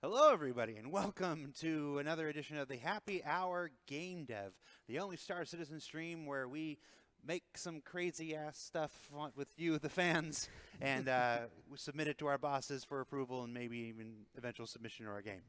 Hello, everybody, and welcome to another edition of the Happy Hour Gamedev, the only Star Citizen stream where we make some crazy-ass stuff with you, the fans, and we submit it to our bosses for approval and maybe even eventual submission to our game.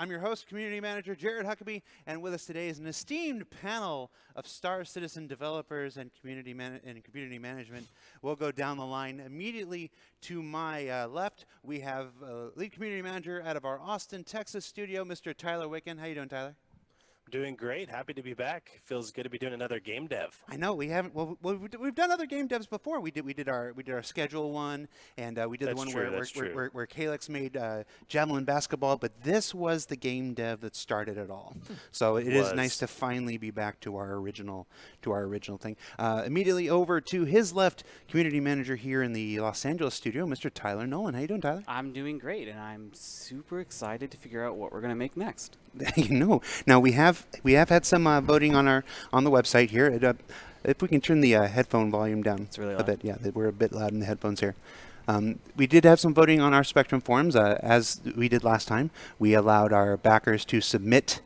I'm your host, Community Manager Jared Huckabee, and with us today is an esteemed panel of Star Citizen developers and community management. We'll go down the line. Immediately to my left, we have lead community manager out of our Austin, Texas studio, Mr. Tyler Wicken. How you doing, Tyler? Doing great. Happy to be back. Feels good to be doing another game dev. I know we haven't. Well, we've done other game devs before. We did our schedule one, and we did the one where Calyx made Javelin basketball. But this was the game dev that started it all. So it is nice to finally be back to our original thing. Immediately over to his left, community manager here in the Los Angeles studio, Mr. Tyler Nolan. How you doing, Tyler? I'm doing great, and I'm super excited to figure out what we're gonna make next. Now we have had some voting on the website here. If we can turn the headphone volume down It's really a loud. bit, yeah, we're a bit loud in the headphones here. We did have some voting on our Spectrum forums, as we did last time. We allowed our backers to submit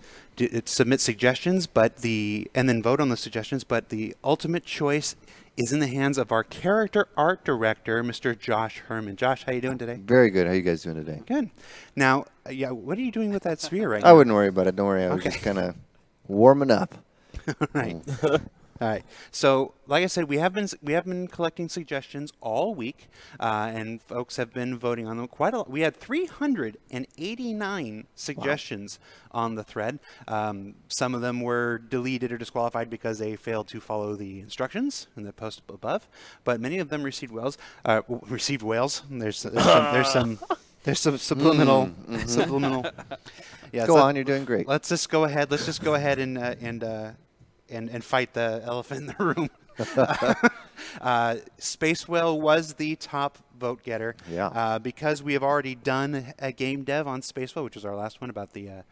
suggestions, and then vote on the suggestions. But the ultimate choice is in the hands of our character art director, Mr. Josh Herman. Josh, how you doing today? Very good. How you guys doing today? Good. Now, what are you doing with that sphere right now? I wouldn't worry about it. Don't worry. I was just kind of warming up. All right. All right. So, like I said, we have been collecting suggestions all week, and folks have been voting on them quite a lot. We had 389 suggestions on the thread. Some of them were deleted or disqualified because they failed to follow the instructions in the post above, but many of them received whales. There's some subliminal. Yeah. Go on. You're doing great. Let's just go ahead and fight the elephant in the room. Space Whale was the top vote getter. Yeah. Because we have already done a game dev on Space Whale, which was our last one about the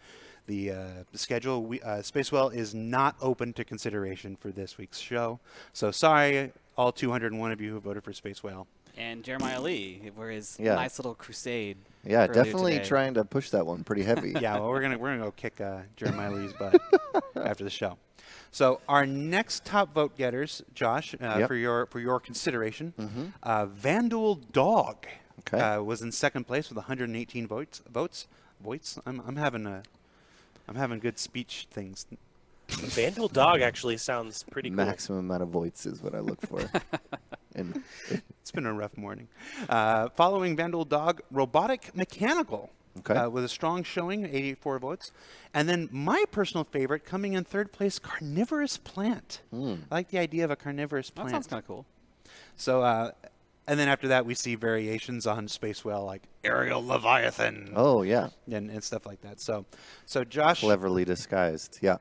schedule. Space Whale is not open to consideration for this week's show. So sorry, all 201 of you who voted for Space Whale. And Jeremiah Lee, for his Yeah. nice little crusade. Yeah, earlier definitely today. trying to push that one pretty heavy. Yeah, well, we're gonna go kick Jeremiah Lee's butt after the show. So our next top vote getters, Josh, Yep. for your consideration, Vandal Dog Okay. was in second place with 118 votes. I'm having good speech things. Vandal Dog actually sounds pretty cool. Maximum amount of votes is what I look for. And It's been a rough morning. Following Vandal Dog, Robotic Mechanical. Okay. With a strong showing, 84 votes. And then my personal favorite, coming in third place, Carnivorous Plant. I like the idea of a carnivorous That plant. sounds kind of cool. So, and then after that, we see variations on Space Whale, like Aerial Leviathan oh yeah, and stuff like that. So Josh, cleverly disguised. Yeah.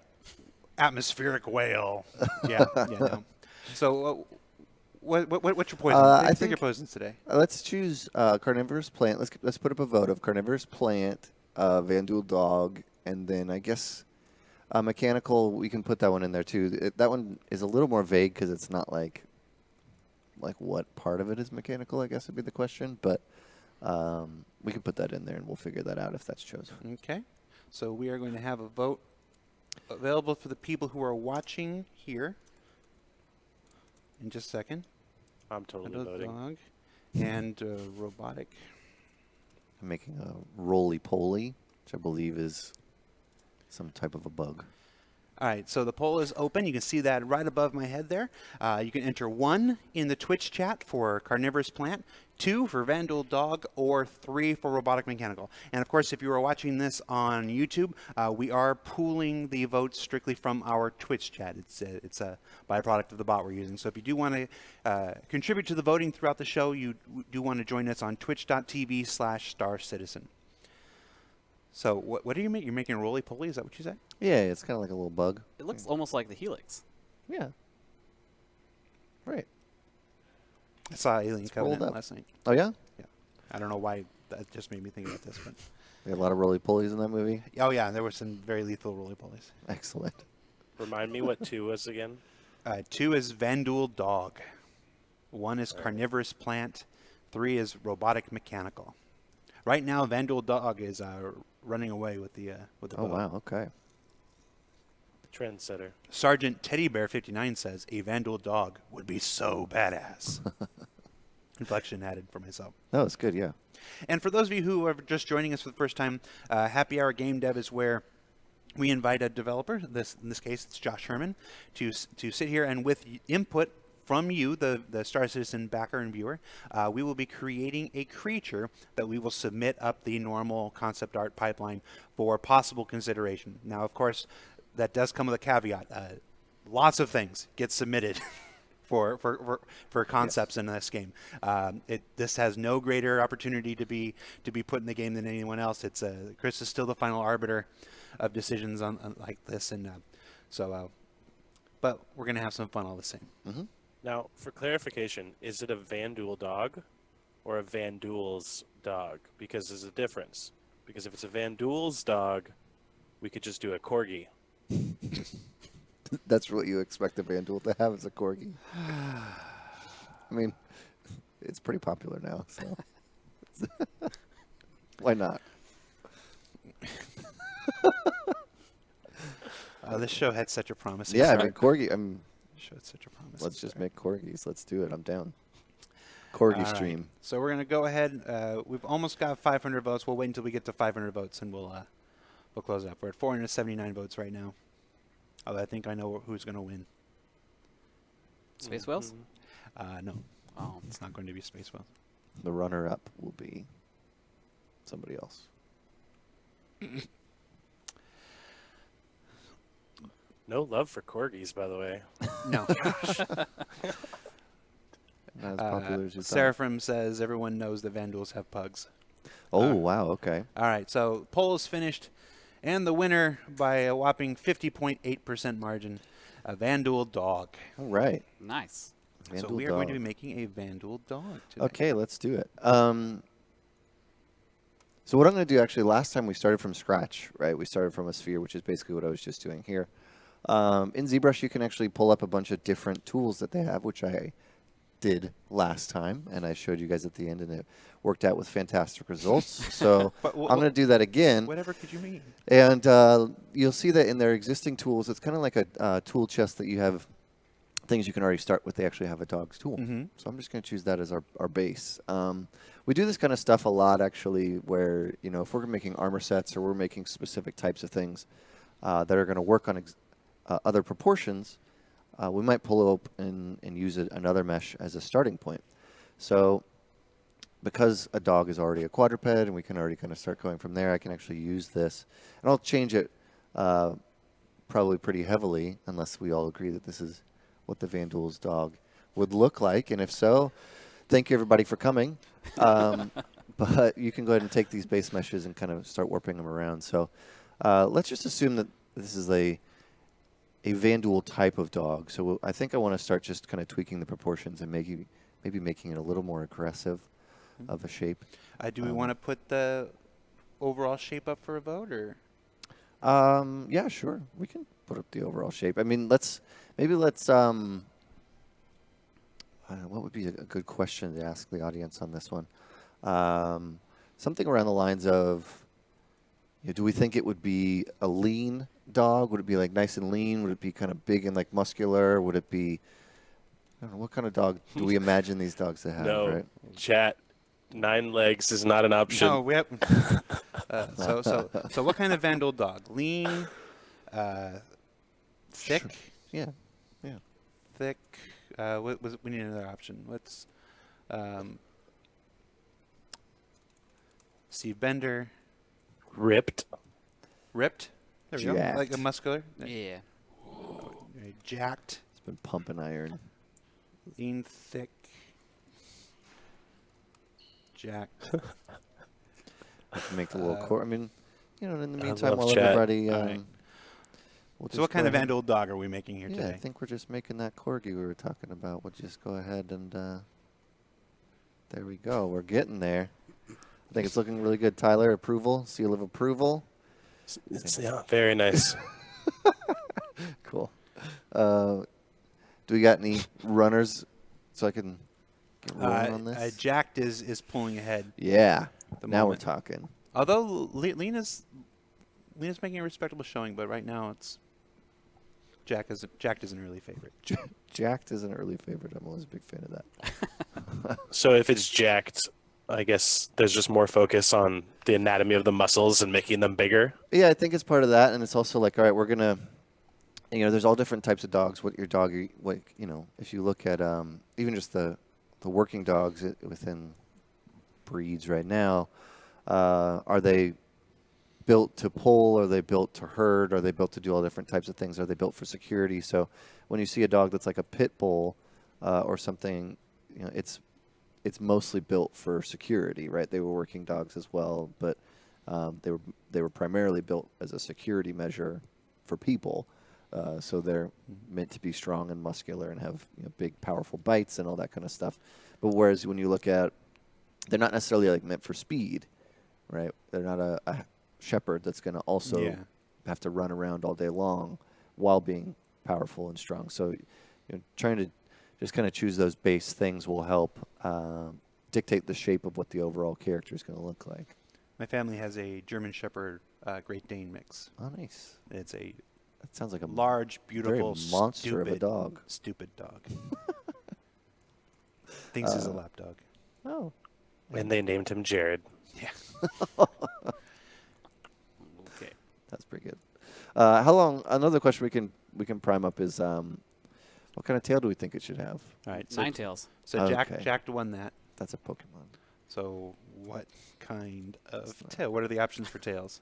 Atmospheric Whale. Yeah. No. So, what's your poison? I Pick think your poisons today. Let's choose carnivorous plant. Let's put up a vote of carnivorous plant, Vandal Dog, and then I guess mechanical. We can put that one in there too. That one is a little more vague because it's not like what part of it is mechanical. I guess would be the question, but we can put that in there and we'll figure that out if that's chosen. Okay. So we are going to have a vote available for the people who are watching here in just a second. I'm totally Vandal voting. Dog and Robotic. I'm making a roly-poly, which I believe is some type of a bug. All right, so the poll is open. You can see that right above my head there. You can enter 1 in the Twitch chat for Carnivorous Plant, 2 for Vandal Dog, or 3 for Robotic Mechanical. And of course, if you are watching this on YouTube, we are pooling the votes strictly from our Twitch chat. It's a byproduct of the bot we're using. So if you do want to contribute to the voting throughout the show, you do want to join us on twitch.tv/StarCitizen. So what are you making? You're making a roly-poly? Is that what you said? Yeah, it's kind of like a little bug. It looks almost like the Helix. Yeah. Right. I saw Alien rolled Covenant up. last night. Oh, yeah? I don't know why that just made me think about this, but We had a lot of roly-polies in that movie. oh yeah, there were some very lethal roly-polies. Excellent. Remind me what 2 was again. 2 is Vandal Dog. 1 is Carnivorous Plant. 3 is Robotic Mechanical. Right now, Vandal Dog is running away with the Oh, vote. wow. Okay. Trendsetter. Sergeant Teddy Bear 59 says a Vandal Dog would be so badass. Inflection added for myself. No, it's good. Yeah. And for those of you who are just joining us for the first time, Happy Hour Game Dev is where we invite a developer, in this case it's Josh Herman, to sit here and with input from you, the Star Citizen backer and viewer, we will be creating a creature that we will submit up the normal concept art pipeline for possible consideration. Now, of course, that does come with a caveat. Lots of things get submitted for concepts in this game. This has no greater opportunity to be put in the game than anyone else. It's Chris is still the final arbiter of decisions on like this, and but we're gonna have some fun all the same. Mm-hmm. Now, for clarification, is it a Vandal dog or a Vandal's dog? Because there's a difference. Because if it's a Vandal's dog, we could just do a corgi. That's what you expect a Vandal to have as a corgi. I mean, it's pretty popular now, so why not? This show had such a promising Yeah, start. I mean, corgi. Show had such a promising Let's just start. make corgis. Let's do it. I'm down. Corgi All right. stream. So we're going to go ahead. We've almost got 500 votes. We'll wait until we get to 500 votes, and we'll close it up. We're at 479 votes right now. Although I think I know who's going to win. Space Whales? No, Oh. it's not going to be Space Whales. The runner-up will be somebody else. No love for corgis, by the way. No. Not as popular as you thought. Seraphim says everyone knows that Vandals have pugs. Oh, wow. Okay. All right, so poll is finished, and the winner by a whopping 50.8% margin, a Vandal Dog. All right. Nice. So Vandal we are going to be dog. making a Vandal Dog today. Okay, let's do it. So what I'm going to do, actually, last time we started from scratch, right? We started from a sphere, which is basically what I was just doing here. In ZBrush, you can actually pull up a bunch of different tools that they have, which I did last time, and I showed you guys at the end, and it worked out with fantastic results. So But I'm going to do that again. Whatever could you mean? And you'll see that in their existing tools, it's kind of like a tool chest that you have things you can already start with. They actually have a dog's tool. Mm-hmm. So I'm just going to choose that as our base. We do this kind of stuff a lot, actually, where, you know, if we're making armor sets or we're making specific types of things that are going to work on other proportions, we might pull up and use another mesh as a starting point. So because a dog is already a quadruped and we can already kind of start going from there, I can actually use this. And I'll change it probably pretty heavily, unless we all agree that this is what the Vandal's dog would look like. And if so, thank you everybody for coming. But you can go ahead and take these base meshes and kind of start warping them around. So let's just assume that this is a Vandal type of dog. So I think I want to start just kind of tweaking the proportions and maybe making it a little more aggressive of a shape. Do we want to put the overall shape up for a vote, or? Yeah, sure. We can put up the overall shape. I mean, let's what would be a good question to ask the audience on this one? Something around the lines of, do we think it would be a lean dog? Would it be like nice and lean? Would it be kind of big and like muscular? Would it be, I don't know, what kind of dog do we imagine these dogs to have, No, right? chat. 9 legs is not an option. No, we have. So what kind of Vandal dog? Lean, thick, Sure. Yeah. thick. We need another option. Let's. Steve Bender, Ripped. ripped. There we go. Like a Jacked. muscular. Yeah. Jacked, It's been pumping iron. lean, thick. Jacked. I can make the little core. I mean, in the I meantime, love while chat. everybody. All right. We'll So what just kind go of ahead- Vandal dog are we making here Yeah, today? I think we're just making that corgi we were talking about. We'll just go ahead and there we go. We're getting there. I think it's looking really good. Tyler, approval, seal of approval. Yeah, very nice. Cool. Do we got any runners so I can get rolling on this? Jacked is pulling ahead. Yeah. the Now moment. we're talking. Although Lena's making a respectable showing, but right now it's Jack is an early favorite. Jacked is an early favorite. I'm always a big fan of that. So if it's jacked, I guess there's just more focus on the anatomy of the muscles and making them bigger. Yeah, I think it's part of that, and it's also like, all right, we're gonna, there's all different types of dogs. What your dog, if you look at even just the working dogs within breeds right now, are they built to pull? Are they built to herd? Are they built to do all different types of things? Are they built for security? So when you see a dog that's like a pit bull or something, it's mostly built for security, right? They were working dogs as well, but they were primarily built as a security measure for people. So they're meant to be strong and muscular and have big, powerful bites and all that kind of stuff. But whereas when you look at, they're not necessarily like meant for speed, right? They're not a shepherd that's going to also have to run around all day long while being powerful and strong. So trying to just kind of choose those base things will help dictate the shape of what the overall character is going to look like. My family has a German Shepherd Great Dane mix. Oh, nice. It's a That sounds like a large, beautiful, very monster of a stupid dog. Stupid dog. Thinks he's a lap dog. Oh. And they named him Jared. Yeah. Okay. That's pretty good. How long? Another question we can prime up is what kind of tail do we think it should have? All right. So, 9 tails. so Okay. Jack won that. That's a Pokemon. So what kind of tail? What are the options for tails?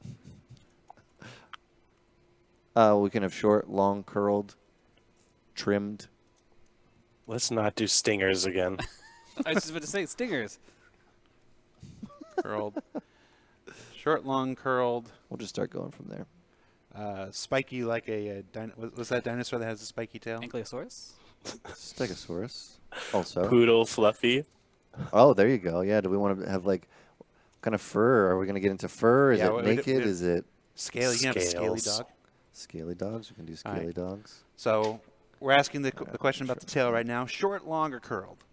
We can have short, long, curled, trimmed. Let's not do stingers again. I was just about to say stingers. Curled. Short, long, curled. We'll just start going from there. Spiky like a was that dinosaur that has a spiky tail? Ankylosaurus? Stegosaurus. Also. Poodle fluffy. Oh, there you go. Yeah. Do we want to have like what kind of fur? Are we going to get into fur? Is Yeah, it naked? Is it Scale. You can have a scaly Scales. dog. scaly dogs? We can do All scaly right. dogs. So we're asking the question about the tail right now. Short, long, or curled?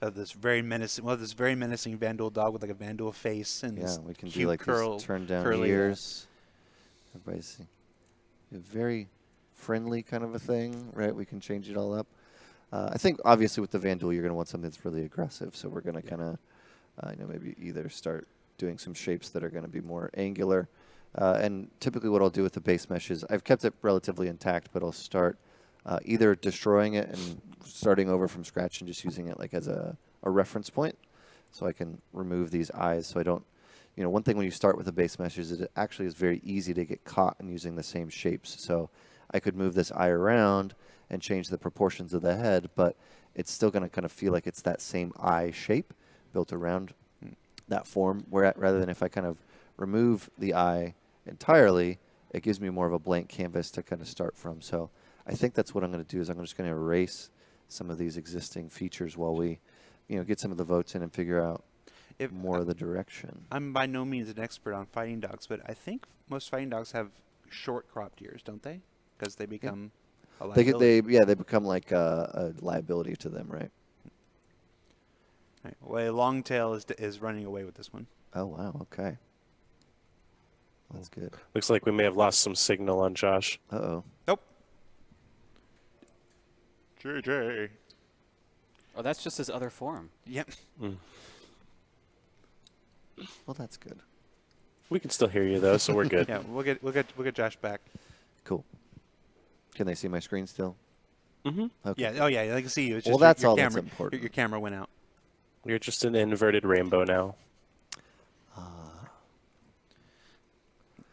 This very menacing Vandal dog with like a Vandal face and Yeah, this we can do cute like curl, these turn down curly, ears. Everybody's a very friendly kind of a thing, right? We can change it all up. I think obviously with the Vandal, you're going to want something that's really aggressive. So we're going to kind of, maybe either start doing some shapes that are going to be more angular. And typically what I'll do with the base mesh is I've kept it relatively intact, but I'll start either destroying it and starting over from scratch and just using it like as a reference point. So I can remove these eyes so I don't, one thing when you start with a base mesh is it actually is very easy to get caught in using the same shapes. So I could move this eye around and change the proportions of the head, but it's still going to kind of feel like it's that same eye shape built around that form. Rather than if I kind of remove the eye entirely, it gives me more of a blank canvas to kind of start from. So I think that's what I'm going to do is I'm just going to erase some of these existing features while we, get some of the votes in and figure out more of the direction. I'm by no means an expert on fighting dogs, but I think most fighting dogs have short cropped ears, don't they? Because they become a liability. They become like a liability to them, right? Right. Well, a long tail is running away with this one. Oh wow, okay. That's good. Looks like we may have lost some signal on Josh. Uh-oh. Nope. JJ. Oh, that's just his other form. Yep. Well, that's good. We can still hear you though, so we're good. Yeah, we'll get Josh back. Cool. Can they see my screen still? Mm-hmm. Okay. Yeah. Oh yeah, I can see you. It's Well, just that's your all that's camera, important. Your camera went out. You're just an inverted rainbow now.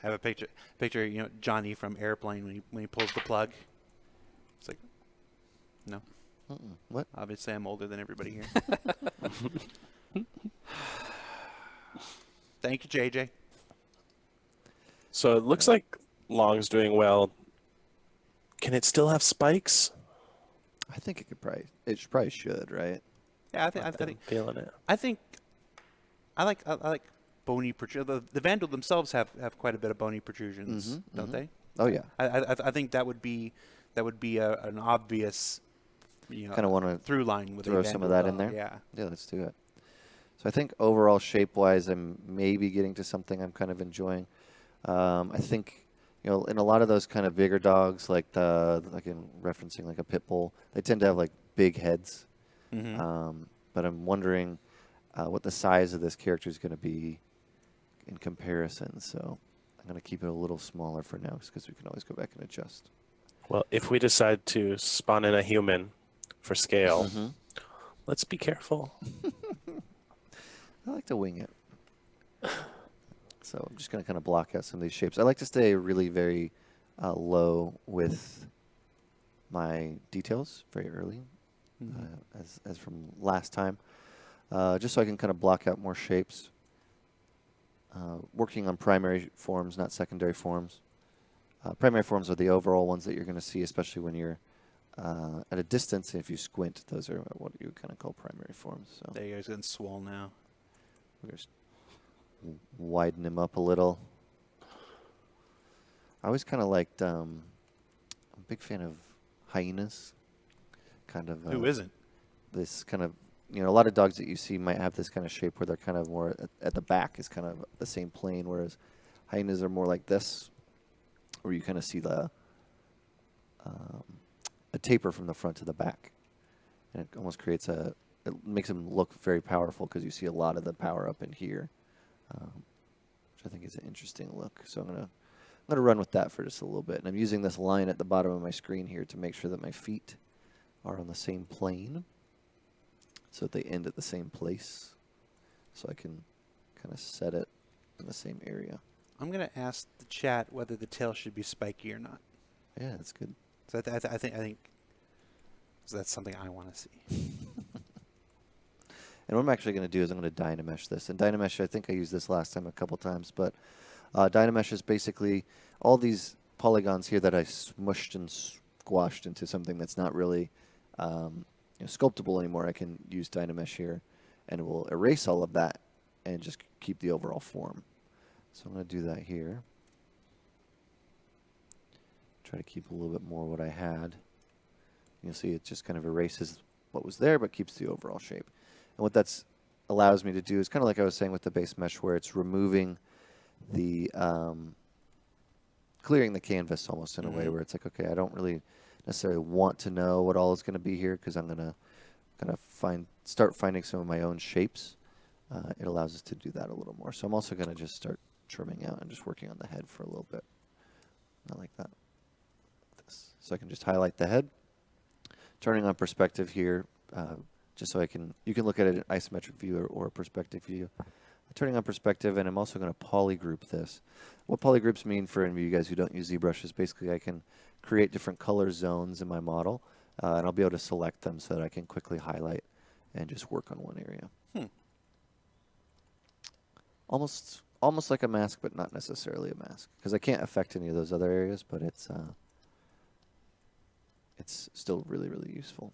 I have a picture, Johnny from Airplane when he pulls the plug. It's like, no. What? Obviously, I'm older than everybody here. Thank you, JJ. So it looks like Long's doing well. Can it still have spikes? I think it probably should, right? Yeah, I I'm think feeling it. I like bony protrusions. The Vandal themselves have quite a bit of bony protrusions, don't they? Oh yeah. I think that would be an obvious Kind of want to through line with throw a some of Vandal that in dog, there? Yeah. Yeah, let's do it. So I think overall shape-wise, I'm maybe getting to something I'm kind of enjoying. I think, in a lot of those kind of bigger dogs, like in referencing like a pit bull, they tend to have like big heads. But I'm wondering what the size of this character is going to be in comparison. So I'm going to keep it a little smaller for now, because we can always go back and adjust. Well, if we decide to spawn in a human for scale, Mm-hmm. let's be careful. I like to wing it. So I'm just going to kind of block out some of these shapes. I like to stay really very low with my details very early, as from last time, just so I can kind of block out more shapes. Working on primary forms, not secondary forms. Primary forms are the overall ones that you're going to see, especially when you're at a distance. If you squint, those are what you kind of call primary forms. So There you go. He's getting swole now. we're just widen him up a little. I always kind of liked. I'm a big fan of hyenas. Kind of. Who isn't? This kind of, a lot of dogs that you see might have this kind of shape where they're kind of more at the back is kind of the same plane, whereas hyenas are more like this, where you kind of see a taper from the front to the back, and it almost creates it makes them look very powerful because you see a lot of the power up in here, which I think is an interesting look. So I'm gonna run with that for just a little bit, and I'm using this line at the bottom of my screen here to make sure that my feet are on the same plane, so that they end at the same place, so I can kind of set it in the same area. I'm going to ask the chat whether the tail should be spiky or not. Yeah, that's good. So I think so that's something I want to see. And what I'm actually going to do is I'm going to Dynamesh this. And Dynamesh, I think I used this last time a couple times, but Dynamesh is basically all these polygons here that I smushed and squashed into something that's not really sculptable anymore. I can use Dynamesh here, and it will erase all of that and just keep the overall form. So I'm going to do that here. Try to keep a little bit more what I had. You'll see it just kind of erases what was there, but keeps the overall shape. And what that allows me to do is kind of like I was saying with the base mesh, where it's removing the, clearing the canvas almost in a way where it's like, okay, I don't really necessarily want to know what all is going to be here, because I'm going to kind of start finding some of my own shapes. It allows us to do that a little more. So I'm also going to just start trimming out and just working on the head for a little bit. Not like that. So I can just highlight the head. Turning on perspective here, just so you can look at it in isometric view or a perspective view. Turning on perspective, and I'm also going to polygroup this. What polygroups mean for any of you guys who don't use ZBrush is basically I can create different color zones in my model, and I'll be able to select them so that I can quickly highlight and just work on one area. Almost like a mask, but not necessarily a mask, because I can't affect any of those other areas, but it's still really, really useful.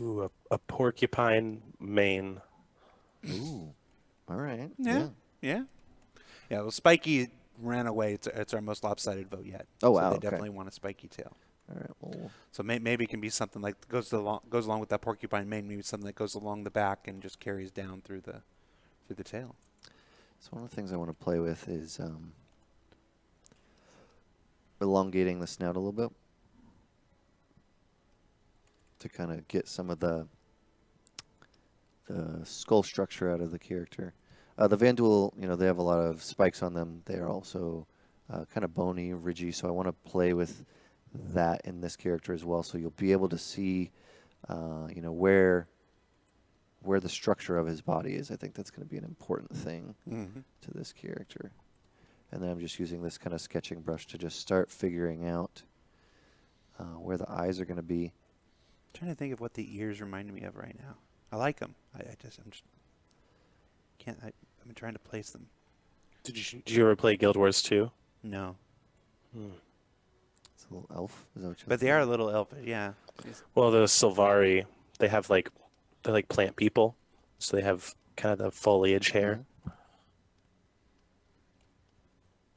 Ooh, a porcupine mane. Ooh, all right. Yeah. Well, spiky ran away. It's our most lopsided vote yet. Oh, so wow, they okay. definitely want a spiky tail. All right. Well, So maybe it can be something like goes along with that porcupine mane. Maybe something that goes along the back and just carries down through the tail. so one of the things I want to play with is elongating the snout a little bit to kind of get some of the skull structure out of the character. The Vanduul, they have a lot of spikes on them. They are also kind of bony, ridgy, so I want to play with that in this character as well. So you'll be able to see, where the structure of his body is. I think that's going to be an important thing to this character. And then I'm just using this kind of sketching brush to just start figuring out where the eyes are going to be. I'm trying to think of what the ears remind me of right now. I like them. I'm just can't. I've been trying to place them. Did you ever play Guild Wars 2? No, It's a little elf. Is that what you're but they are a little elfish. Yeah. Well, the Sylvari, they're like plant people, so they have kind of the foliage hair.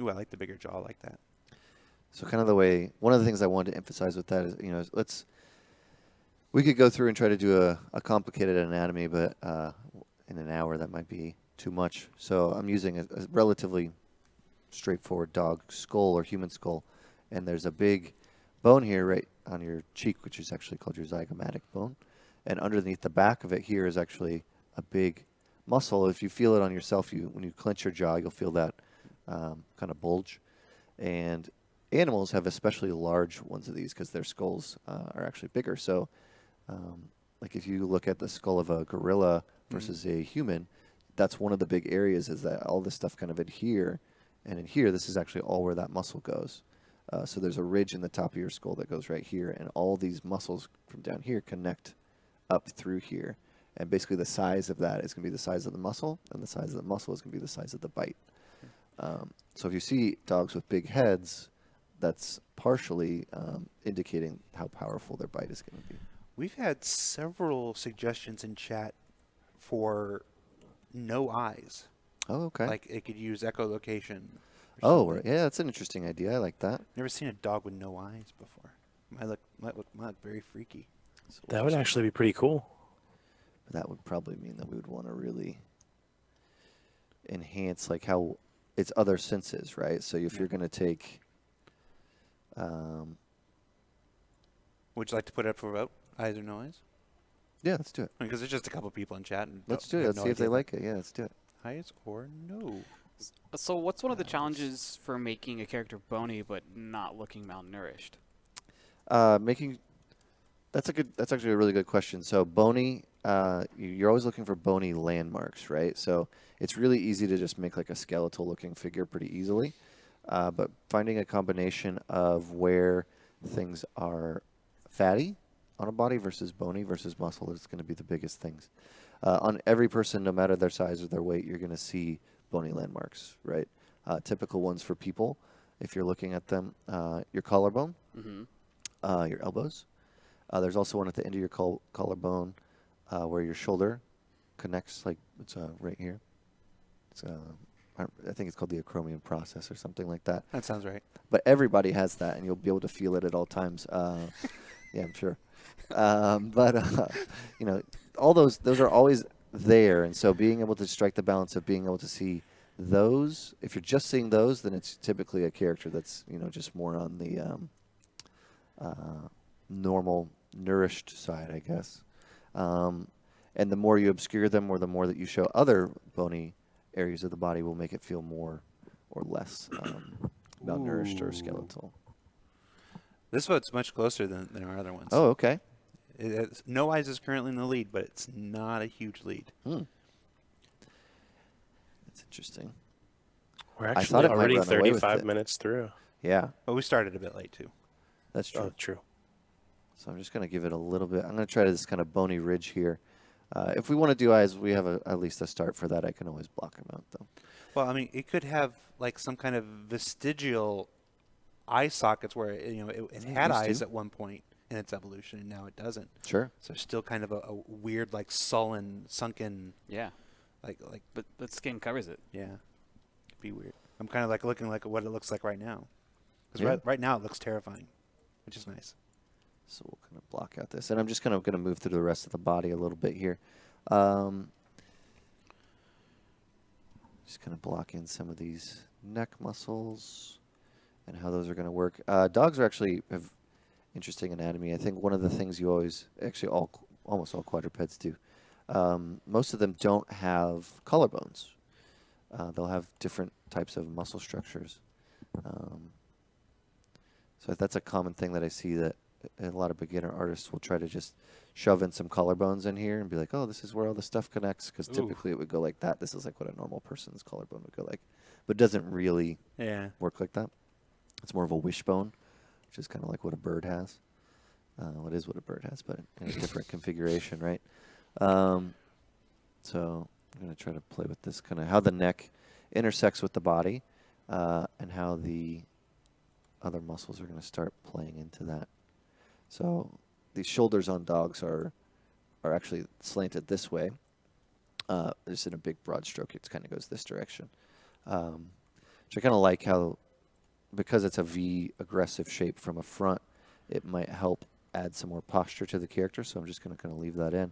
Ooh, I like the bigger jaw like that. So kind of the way, one of the things I wanted to emphasize with that is, we could go through and try to do a complicated anatomy, but in an hour, that might be too much. So I'm using a relatively straightforward dog skull or human skull, and there's a big bone here right on your cheek, which is actually called your zygomatic bone, and underneath the back of it here is actually a big muscle. If you feel it on yourself, when you clench your jaw, you'll feel that kind of bulge. And animals have especially large ones of these because their skulls are actually bigger. So like if you look at the skull of a gorilla versus a human, that's one of the big areas, is that all this stuff kind of in here, and in here, this is actually all where that muscle goes. So there's a ridge in the top of your skull that goes right here, and all these muscles from down here connect up through here. And basically the size of that is going to be the size of the muscle, and the size of the muscle is going to be the size of the bite. So if you see dogs with big heads, that's partially indicating how powerful their bite is going to be. We've had several suggestions in chat for no eyes. Oh, okay. Like it could use echolocation. Oh, right. Yeah, that's an interesting idea. I like that. Never seen a dog with no eyes before. Might look very freaky. So That would actually be pretty cool. But that would probably mean that we would want to really enhance like how its other senses, right? So if you're going to take... Would you like to put it up for a vote? Eyes or no eyes? Yeah, let's do it. Because there's just a couple people in chat. And Let's do it. have Let's no see if they idea. like it. Yeah, let's do it. Eyes or no? So what's one of the challenges for making a character bony but not looking malnourished? That's actually a really good question. So bony, you're always looking for bony landmarks, right? So it's really easy to just make like a skeletal looking figure pretty easily. But finding a combination of where things are fatty on a body versus bony versus muscle is going to be the biggest things. On every person, no matter their size or their weight, you're going to see bony landmarks, right? Typical ones for people, if you're looking at them, your collarbone, your elbows. There's also one at the end of your collarbone where your shoulder connects, like it's right here. It's I think it's called the acromion process or something like that. That sounds right. But everybody has that, and you'll be able to feel it at all times. Yeah, I'm sure. You know, all those are always there, and so being able to strike the balance of being able to see those, if you're just seeing those, then it's typically a character that's, you know, just more on the normal, nourished side, I guess. And the more you obscure them, or the more that you show other bony areas of the body, will make it feel more or less malnourished or skeletal. This vote's much closer than our other ones. Oh, okay. No eyes is currently in the lead, but it's not a huge lead. That's interesting. We're I thought actually it might already run away with 35 it. minutes through. Yeah, But we started a bit late, too. that's true. Oh, true. So I'm just going to give it a little bit. I'm going to try this kind of bony ridge here. If we want to do eyes, we have at least a start for that. I can always block them out, though. Well, I mean, it could have, like, some kind of vestigial eye sockets where, you know, it had used eyes to. at one point in its evolution, and now it doesn't. Sure. So it's still kind of a weird, like, sullen, sunken, Yeah, like, but the skin covers it. yeah. It'd be weird. I'm kind of, like, looking like what it looks like right now. Because Yeah. right now it looks terrifying, which is nice. So we'll kind of block out this. And I'm just kind of going to move through the rest of the body a little bit here. Just kind of block in some of these neck muscles and how those are going to work. Dogs are actually have interesting anatomy. I think one of the things you always, actually almost all quadrupeds do, most of them don't have collarbones. They'll have different types of muscle structures. So that's a common thing that I see, that a lot of beginner artists will try to just shove in some collarbones in here and be like, oh, this is where all the stuff connects, because typically it would go like that. This is like what a normal person's collarbone would go like. But it doesn't really work like that. It's more of a wishbone, which is kind of like what a bird has. Well, it is what a bird has, but in a different configuration, right? So I'm going to try to play with this, kind of how the neck intersects with the body, and how the other muscles are going to start playing into that. So these shoulders on dogs are actually slanted this way. Just in a big broad stroke, it kind of goes this direction. Which I kind of like how, because it's a V aggressive shape from a front, it might help add some more posture to the character. So I'm just going to kind of leave that in.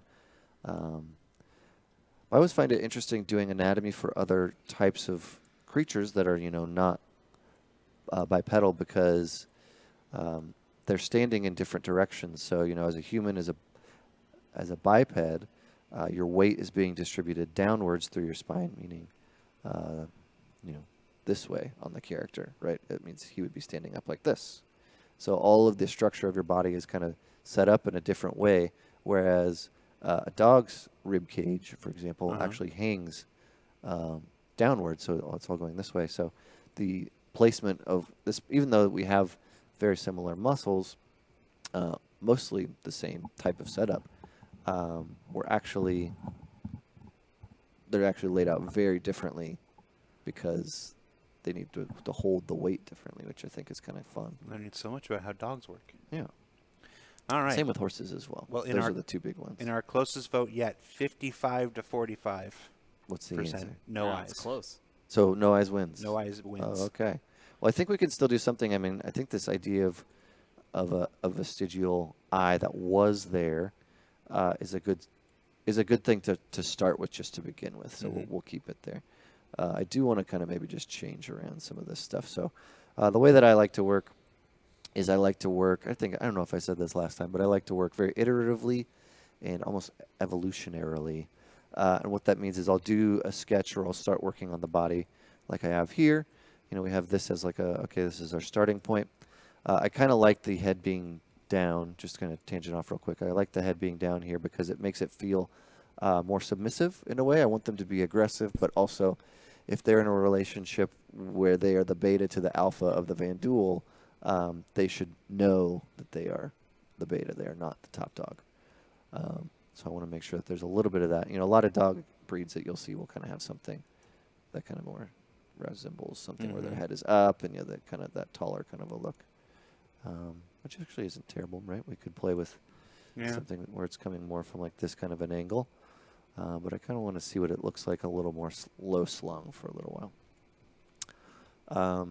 I always find it interesting doing anatomy for other types of creatures that are, not bipedal because they're standing in different directions. So, as a human, as a biped, your weight is being distributed downwards through your spine, meaning, this way on the character, right? It means he would be standing up like this. So all of the structure of your body is kind of set up in a different way, whereas a dog's rib cage, for example, actually hangs downward, so it's all going this way. So the placement of this, even though we have very similar muscles, mostly the same type of setup, they're actually laid out very differently because they need to hold the weight differently, which I think is kind of fun. Learning so much about how dogs work. Yeah. All right. Same with horses as well. Well, those are the two big ones. In our closest vote yet, 55 to 45%. What's the answer? No Yeah, eyes. it's close. So no eyes wins. No eyes wins. Oh, okay. Well, I think we can still do something. I mean, I think this idea of a vestigial eye that was there is a good thing to start with, just to begin with. So we'll keep it there. I do want to kind of maybe just change around some of this stuff. So the way that I like to work is I don't know if I said this last time, but I like to work very iteratively and almost evolutionarily. And what that means is I'll do a sketch or I'll start working on the body like I have here. We have this as like this is our starting point. I kind of like the head being down, just kind of tangent off real quick. I like the head being down here because it makes it feel more submissive in a way. I want them to be aggressive, but also if they're in a relationship where they are the beta to the alpha of the Van Duel, they should know that they are the beta. They are not the top dog. So I want to make sure that there's a little bit of that. A lot of dog breeds that you'll see will kind of have something that kind of more resembles something where their head is up and that taller kind of a look, which actually isn't terrible, right? We could play with something where it's coming more from like this kind of an angle. But I kind of want to see what it looks like a little more low slung for a little while.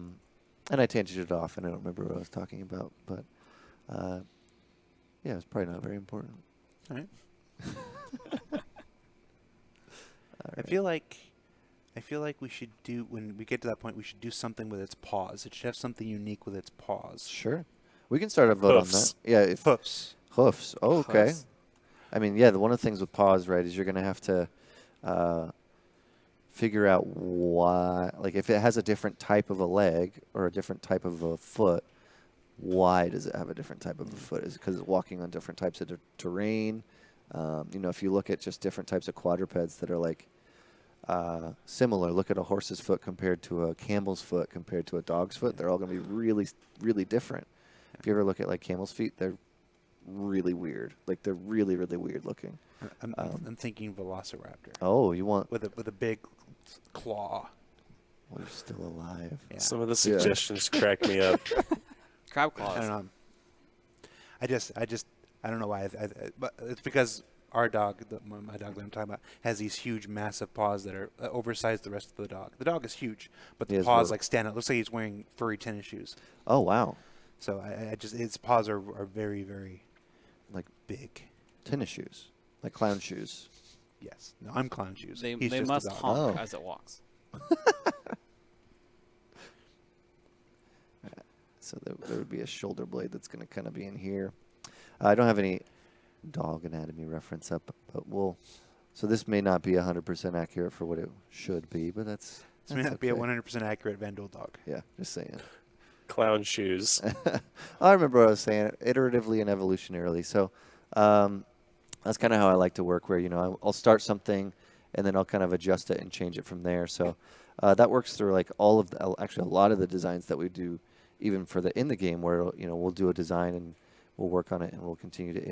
And I tangented off, and I don't remember what I was talking about. But, it's probably not very important. All right. All I feel like we should do, when we get to that point, we should do something with its paws. It should have something unique with its paws. Sure. We can start a vote Hoofs. on that. Yeah. Hoofs. Hoofs. Oh, okay. Hoofs. I mean, one of the things with paws, right, is you're going to have to figure out why, like if it has a different type of a leg or a different type of a foot, why does it have a different type of a foot? Is it because it's walking on different types of terrain? If you look at just different types of quadrupeds that are like similar, look at a horse's foot compared to a camel's foot compared to a dog's foot, they're all going to be really, really different. If you ever look at like camel's feet, they're really weird. Like they're really, really weird looking. I'm thinking Velociraptor. Oh, you want with a big claw. We're still alive. Yeah. Some of the suggestions crack me up. Crab claws. I don't know. I don't know why. But it's because our dog, my dog that I'm talking about, has these huge, massive paws that are oversized the rest of the dog. The dog is huge, but the paws like stand out. Looks like he's wearing furry tennis shoes. Oh wow! So his paws are very, very like big. Tennis shoes, like clown shoes. Yes. No, I'm clown shoes. They He's just must a dog. honk as it walks. So there would be a shoulder blade that's going to kind of be in here. I don't have any dog anatomy reference up, but so this may not be 100% accurate for what it should be, but this may not be a 100% accurate Van Duel dog. Yeah, just saying. Clown shoes. I remember what I was saying, iteratively and evolutionarily. So that's kind of how I like to work, where I'll start something and then I'll kind of adjust it and change it from there. So that works through like actually a lot of the designs that we do, even for in the game, where we'll do a design and we'll work on it and we'll continue to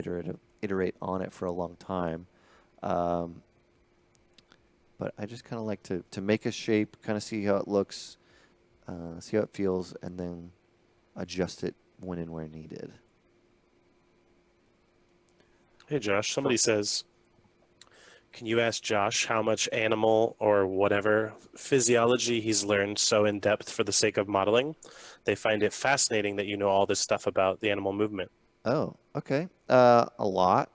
iterate on it for a long time. But I just kind of like to make a shape, kind of see how it looks, see how it feels, and then adjust it when and where needed. Hey, Josh, somebody says, can you ask Josh how much animal or whatever physiology he's learned so in depth for the sake of modeling? They find it fascinating that you know all this stuff about the animal movement. Oh, okay. A lot.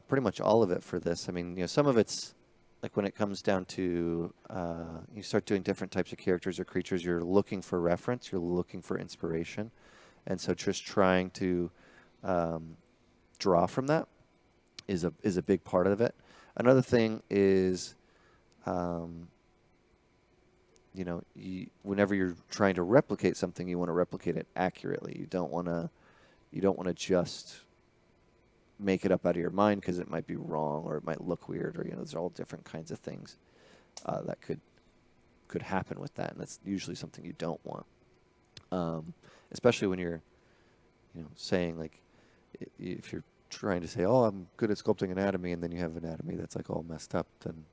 Pretty much all of it for this. I mean, some of it's like when it comes down to you start doing different types of characters or creatures, you're looking for reference, you're looking for inspiration, and so just trying to draw from that is a big part of it. Another thing is, whenever you're trying to replicate something, you want to replicate it accurately. You don't want to just make it up out of your mind because it might be wrong or it might look weird, or there's all different kinds of things that could happen with that, and that's usually something you don't want. Especially when you're saying, like, if you're trying to say, oh, I'm good at sculpting anatomy, and then you have anatomy that's like all messed up, then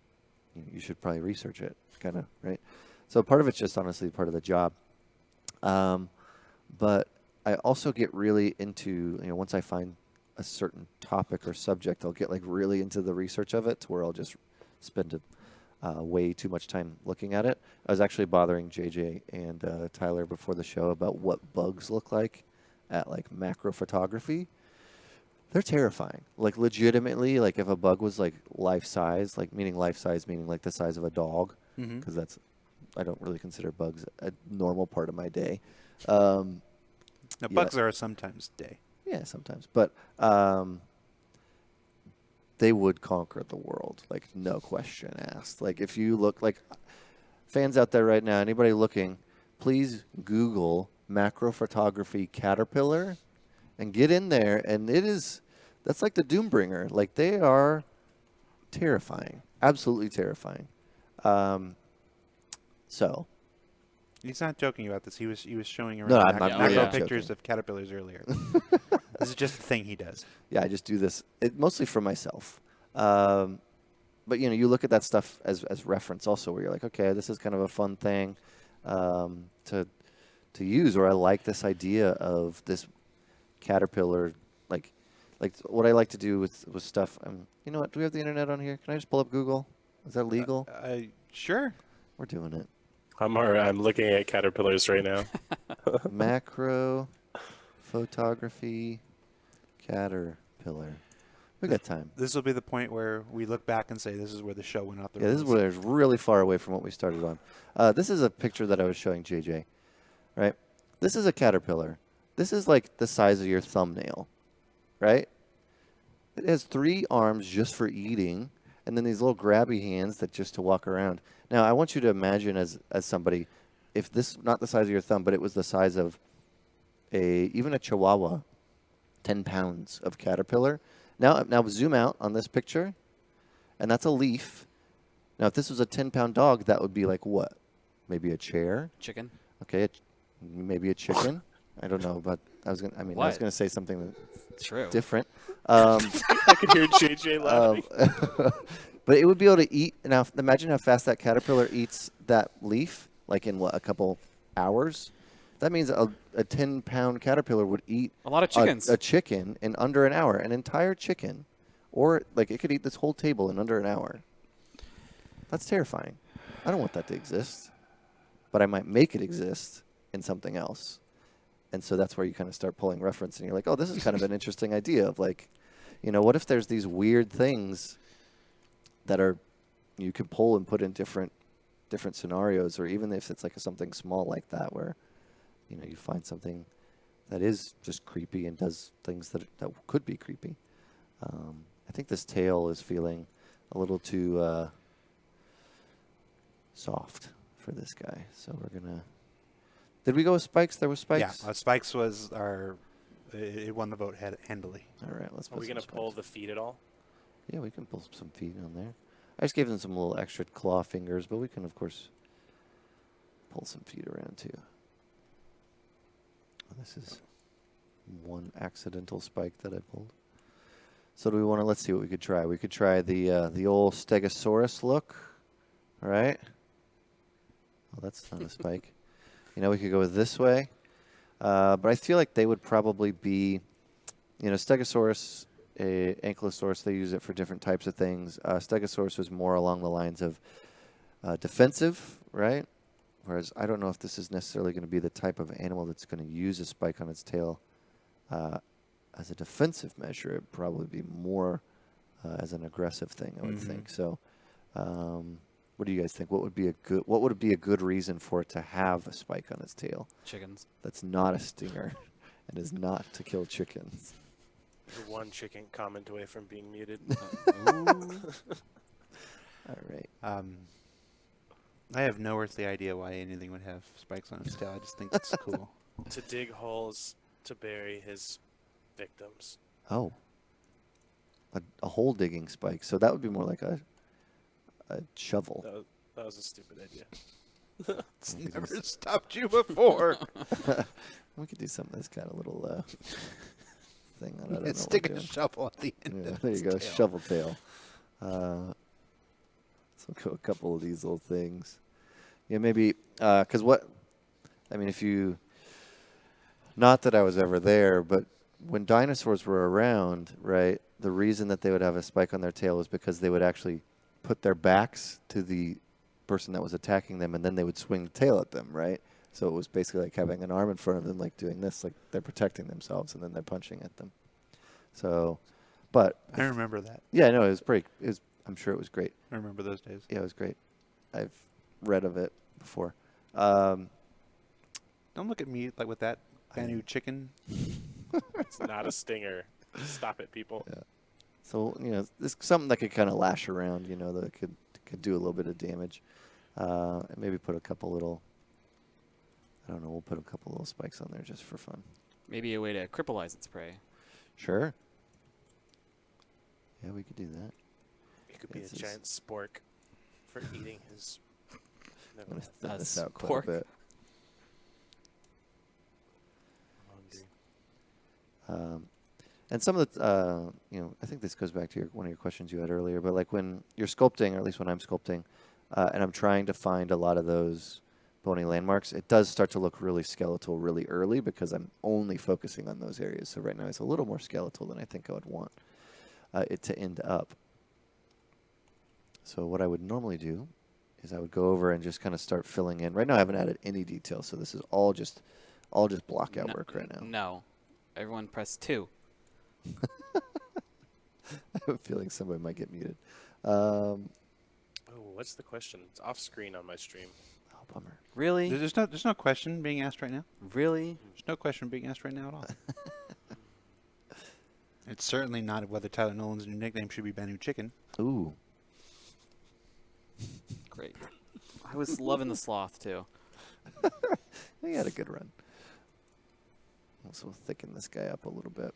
you should probably research it, kind of, right? So part of it's just honestly part of the job. But I also get really into, once I find a certain topic or subject, I'll get like really into the research of it to where I'll just spend way too much time looking at it. I was actually bothering JJ and Tyler before the show about what bugs look like at like macro photography. They're terrifying. Like legitimately, like if a bug was like life size, like meaning life size, meaning like the size of a dog, because I don't really consider bugs a normal part of my day. Now, bugs are a sometimes day. Yeah, sometimes. But they would conquer the world, like no question asked. Like if you look, like fans out there right now, anybody looking, please Google macro photography caterpillar and get in there. And that's like the Doombringer. Like they are terrifying, absolutely terrifying. So. He's not joking about this. He was showing No, around I'm macro not pictures joking. of caterpillars earlier. This is just a thing he does. Yeah, I just do this mostly for myself. But you look at that stuff as reference also, where you're like, okay, this is kind of a fun thing to use, or I like this idea of this caterpillar. Like what I like to do with stuff. You know what? Do we have the internet on here? Can I just pull up Google? Is that legal? Sure. We're doing it. I'm looking at caterpillars right now. Macro photography caterpillar. We got time. This will be the point where we look back and say this is where the show went off the Yeah, rails. this is where it's really far away from what we started on. This is a picture that I was showing JJ, right? This is a caterpillar. This is like the size of your thumbnail, right? It has 3 arms just for eating, and then these little grabby hands that just to walk around. Now, I want you to imagine as somebody, if this, not the size of your thumb, but it was the size of even a chihuahua, 10 pounds of caterpillar. Now zoom out on this picture, and that's a leaf. Now, if this was a 10-pound dog, that would be like what? Maybe a chair? Chicken. Okay, maybe a chicken. I don't know, but I was gonna say something that's True. different. I could hear JJ laughing. But it would be able to eat. Now, imagine how fast that caterpillar eats that leaf, like in a couple hours. That means a 10-pound caterpillar would eat A lot of chickens. a chicken in under an hour, an entire chicken, or like it could eat this whole table in under an hour. That's terrifying. I don't want that to exist, but I might make it exist in something else. And so that's where you kind of start pulling reference, and you're like, oh, this is kind of an interesting idea of like, what if there's these weird things that you can pull and put in different scenarios, or even if it's like something small like that, where you find something that is just creepy and does things that could be creepy. I think this tail is feeling a little too soft for this guy, so we're gonna. Did we go with spikes? There was spikes. Yeah, spikes was it won the vote handily. All right, let's. Are we going to pull the feet at all? Yeah, we can pull some feet on there. I just gave them some little extra claw fingers, but we can, of course, pull some feet around, too. Oh, this is one accidental spike that I pulled. So do we want to, let's see what we could try. We could try the old Stegosaurus look, all right? Oh, that's not a spike. We could go this way. But I feel like they would probably be, Stegosaurus, Ankylosaurus, they use it for different types of things. Stegosaurus was more along the lines of defensive, right? Whereas I don't know if this is necessarily going to be the type of animal that's going to use a spike on its tail as a defensive measure. It'd probably be more as an aggressive thing, I would think. So What do you guys think? What would be a good reason for it to have a spike on its tail? Chickens. That's not a stinger, and is not to kill chickens. You're one chicken comment away from being muted. All right. I have no earthly idea why anything would have spikes on its tail. I just think it's cool. To dig holes to bury his victims. Oh. A hole digging spike. So that would be more like a shovel. That was a stupid idea. It's never stopped you before. We could do something that's got a little thing on it. I don't know Stick what a we're doing. shovel at the end. Yeah, of there you its go, tail. shovel tail. So go a couple of these little things. Yeah, maybe because if you, not that I was ever there, but when dinosaurs were around, right, the reason that they would have a spike on their tail was because they would actually put their backs to the person that was attacking them, and then they would swing the tail at them, right? So it was basically like having an arm in front of them, like doing this, like they're protecting themselves, and then they're punching at them. So, but I remember that. yeah, no, I'm sure it was great. I remember those days. Yeah, it was great. I've read of it before. Don't look at me like with that Banu chicken. It's not a stinger. Stop it, people. Yeah. So, it's something that could kind of lash around, that could do a little bit of damage. And maybe put a couple little, I don't know, we'll put a couple little spikes on there just for fun. Maybe a way to crippleize its prey. Sure. Yeah, we could do that. It could be This a is- giant spork for eating his... I'm going to thin A this out quite spork. a bit. I'm hungry. And some of the, I think this goes back to one of your questions you had earlier, but like when you're sculpting, or at least when I'm sculpting, and I'm trying to find a lot of those bony landmarks, it does start to look really skeletal really early because I'm only focusing on those areas. So right now it's a little more skeletal than I think I would want it to end up. So what I would normally do is I would go over and just kind of start filling in. Right now I haven't added any detail, so this is all just blockout No- work right now. No. Everyone press 2. I have a feeling somebody might get muted. Oh, what's the question? It's off screen on my stream. Oh, bummer. Really? There's no question being asked right now. Really? There's no question being asked right now at all. It's certainly not whether Tyler Nolan's new nickname should be Banu Chicken. Ooh. Great. I was loving the sloth, too. He had a good run. Also thicken this guy up a little bit.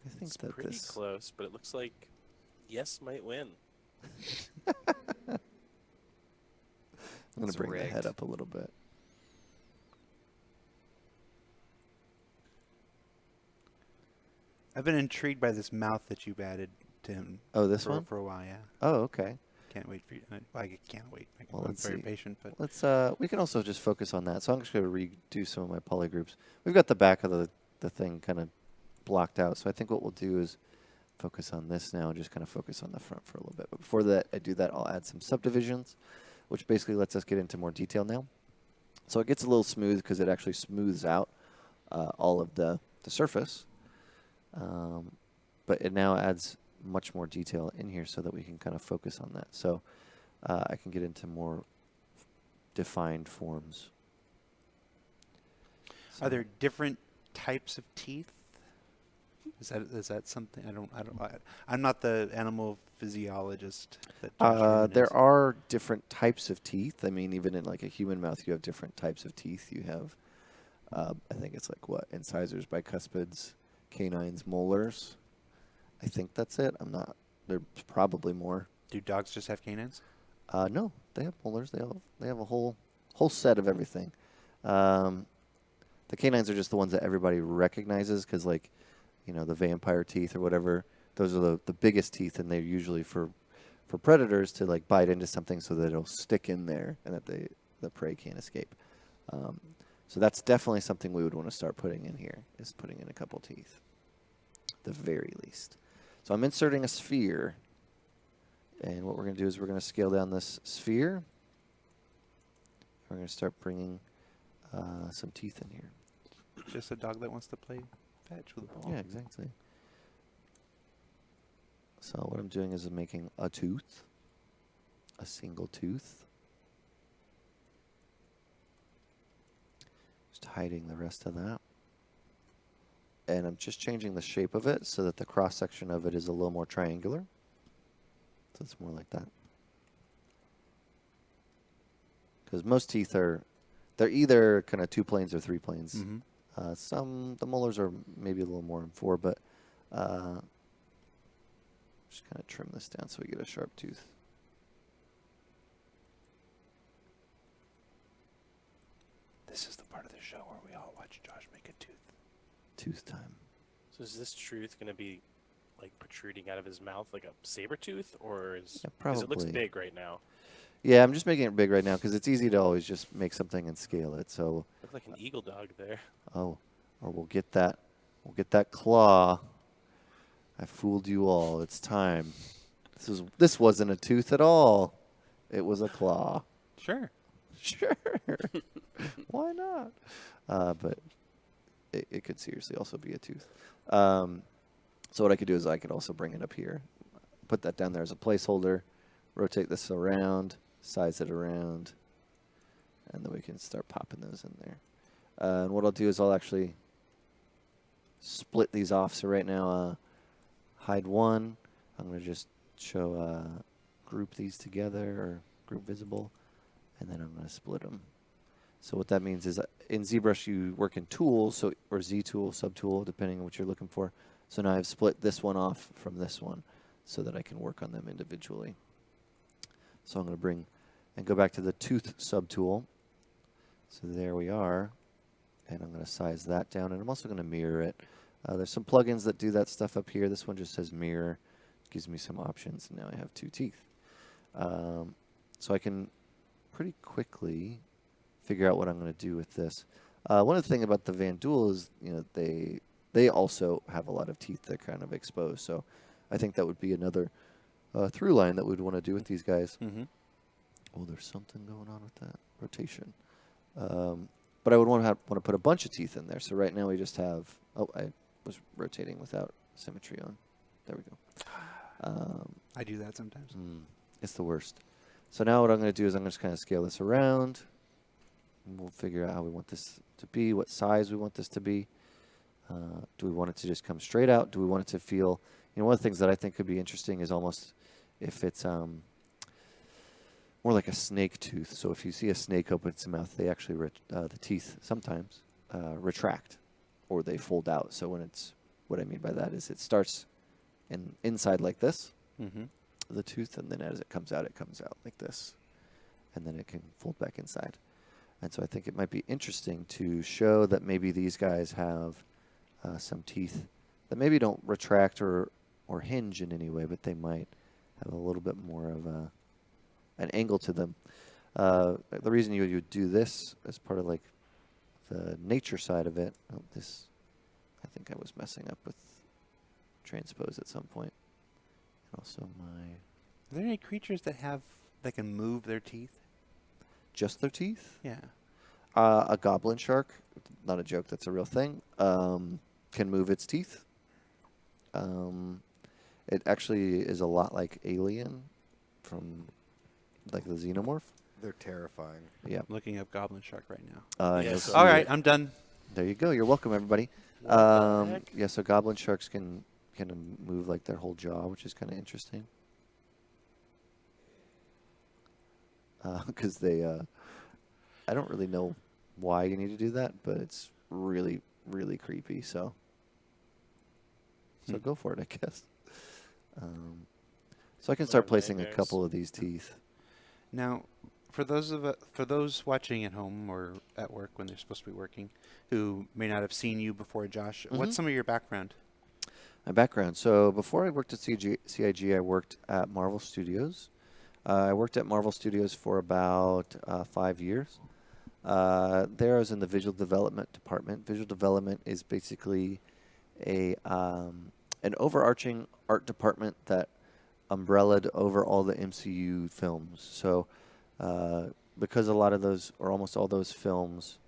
I think It's that pretty this... close, but it looks like Yes might win. I'm going It's to bring the head rigged. up a little bit. I've been intrigued by this mouth that you've added to him. Oh, this for, one? for a while, yeah. Oh, okay. Can't wait for you. I can't wait. Well, I'm let's very see. patient, but Let's we can also just focus on that. So I'm just going to redo some of my poly groups. We've got the back of the thing kind of blocked out. So I think what we'll do is focus on this now and just kind of focus on the front for a little bit. But before that, I do that, I'll add some subdivisions, which basically lets us get into more detail now. So it gets a little smooth because it actually smooths out all of the surface. But it now adds much more detail in here so that we can kind of focus on that. So I can get into more defined forms. are there different types of teeth? Is that something I'm not the animal physiologist. That Josh Herman is. There are different types of teeth. I mean, even in like a human mouth, you have different types of teeth. You have, I think it's like what? Incisors, bicuspids, canines, molars. I think that's it. I'm not. There's probably more. Do dogs just have canines? No, they have molars. They have a whole set of everything. The canines are just the ones that everybody recognizes because, like, the vampire teeth or whatever. Those are the biggest teeth, and they're usually for predators to like bite into something so that it'll stick in there and that the prey can't escape. So that's definitely something we would want to start putting in here. Is putting in a couple teeth, at the very least. So I'm inserting a sphere. And what we're going to do is we're going to scale down this sphere. We're going to start bringing some teeth in here. Just a dog that wants to play fetch with a ball. Yeah, exactly. So what I'm doing is I'm making a tooth, a single tooth. Just hiding the rest of that. And I'm just changing the shape of it so that the cross section of it is a little more triangular. So it's more like that. Because most teeth they're either kind of 2 planes or 3 planes. The molars are maybe a little more than 4, but just kind of trim this down so we get a sharp tooth. This is the part of the show where we all watch Josh make a tooth. Tooth time. So is this tooth going to be like protruding out of his mouth like a saber tooth, or is Yeah, because it looks probably. big right now? Yeah, I'm just making it big right now because it's easy to always just make something and scale it. So, Look like an eagle dog there. or we'll get that claw. I fooled you all. It's time. This wasn't a tooth at all. It was a claw. Sure. Sure. Why not? But it could seriously also be a tooth. So what I could do is I could also bring it up here, put that down there as a placeholder, rotate this around, size it around, and then we can start popping those in there. And what I'll do is I'll actually split these off. So right now, hide one. I'm going to just show group these together, or group visible, and then I'm going to split them. So what that means is in ZBrush you work in tools, or Z tool, subtool, depending on what you're looking for. So now I've split this one off from this one so that I can work on them individually. So I'm going to bring and go back to the tooth subtool. So there we are. And I'm going to size that down. And I'm also going to mirror it. There's some plugins that do that stuff up here. This one just says mirror. Gives me some options. And now I have 2 teeth. So I can pretty quickly figure out what I'm going to do with this. One of the things about the Van Duel is, they also have a lot of teeth that are kind of exposed. So I think that would be another through line that we'd want to do with these guys. Oh, there's something going on with that rotation. But I would want to put a bunch of teeth in there. So right now we just have... Oh, I was rotating without symmetry on. There we go. I do that sometimes. It's the worst. So now what I'm going to do is I'm just kind of scale this around. And we'll figure out how we want this to be, what size we want this to be. Do we want it to just come straight out? Do we want it to feel... one of the things that I think could be interesting is almost if it's more like a snake tooth. So if you see a snake open its mouth, they actually, the teeth sometimes retract or they fold out. So what I mean by that is it starts inside like this, the tooth, and then as it comes out like this. And then it can fold back inside. And so I think it might be interesting to show that maybe these guys have some teeth that maybe don't retract or hinge in any way, but they might have a little bit more of an angle to them. The reason you would do this as part of like the nature side of it. Oh, I think I was messing up with transpose at some point. And also Are there any creatures that can move their teeth? just their teeth. Yeah. A goblin shark, not a joke, that's a real thing, can move its teeth. It actually is a lot like Alien from like the Xenomorph. They're terrifying. Yeah. I'm looking up goblin shark right now. Yes. yes. All right, I'm done. There you go. You're welcome, everybody. What the heck? Yeah, so goblin sharks can move like their whole jaw, which is kind of interesting. Because I don't really know why you need to do that, but it's really, really creepy. So go for it, I guess. So I can start More placing a nightmares. couple of these teeth. Now, for those watching at home or at work when they're supposed to be working, who may not have seen you before, Josh, what's some of your background? My background. So before I worked at CIG, I worked at Marvel Studios. I worked at Marvel Studios for about 5 years. There I was in the visual development department. Visual development is basically an overarching art department that umbrellaed over all the MCU films. So because a lot of those, or almost all those films,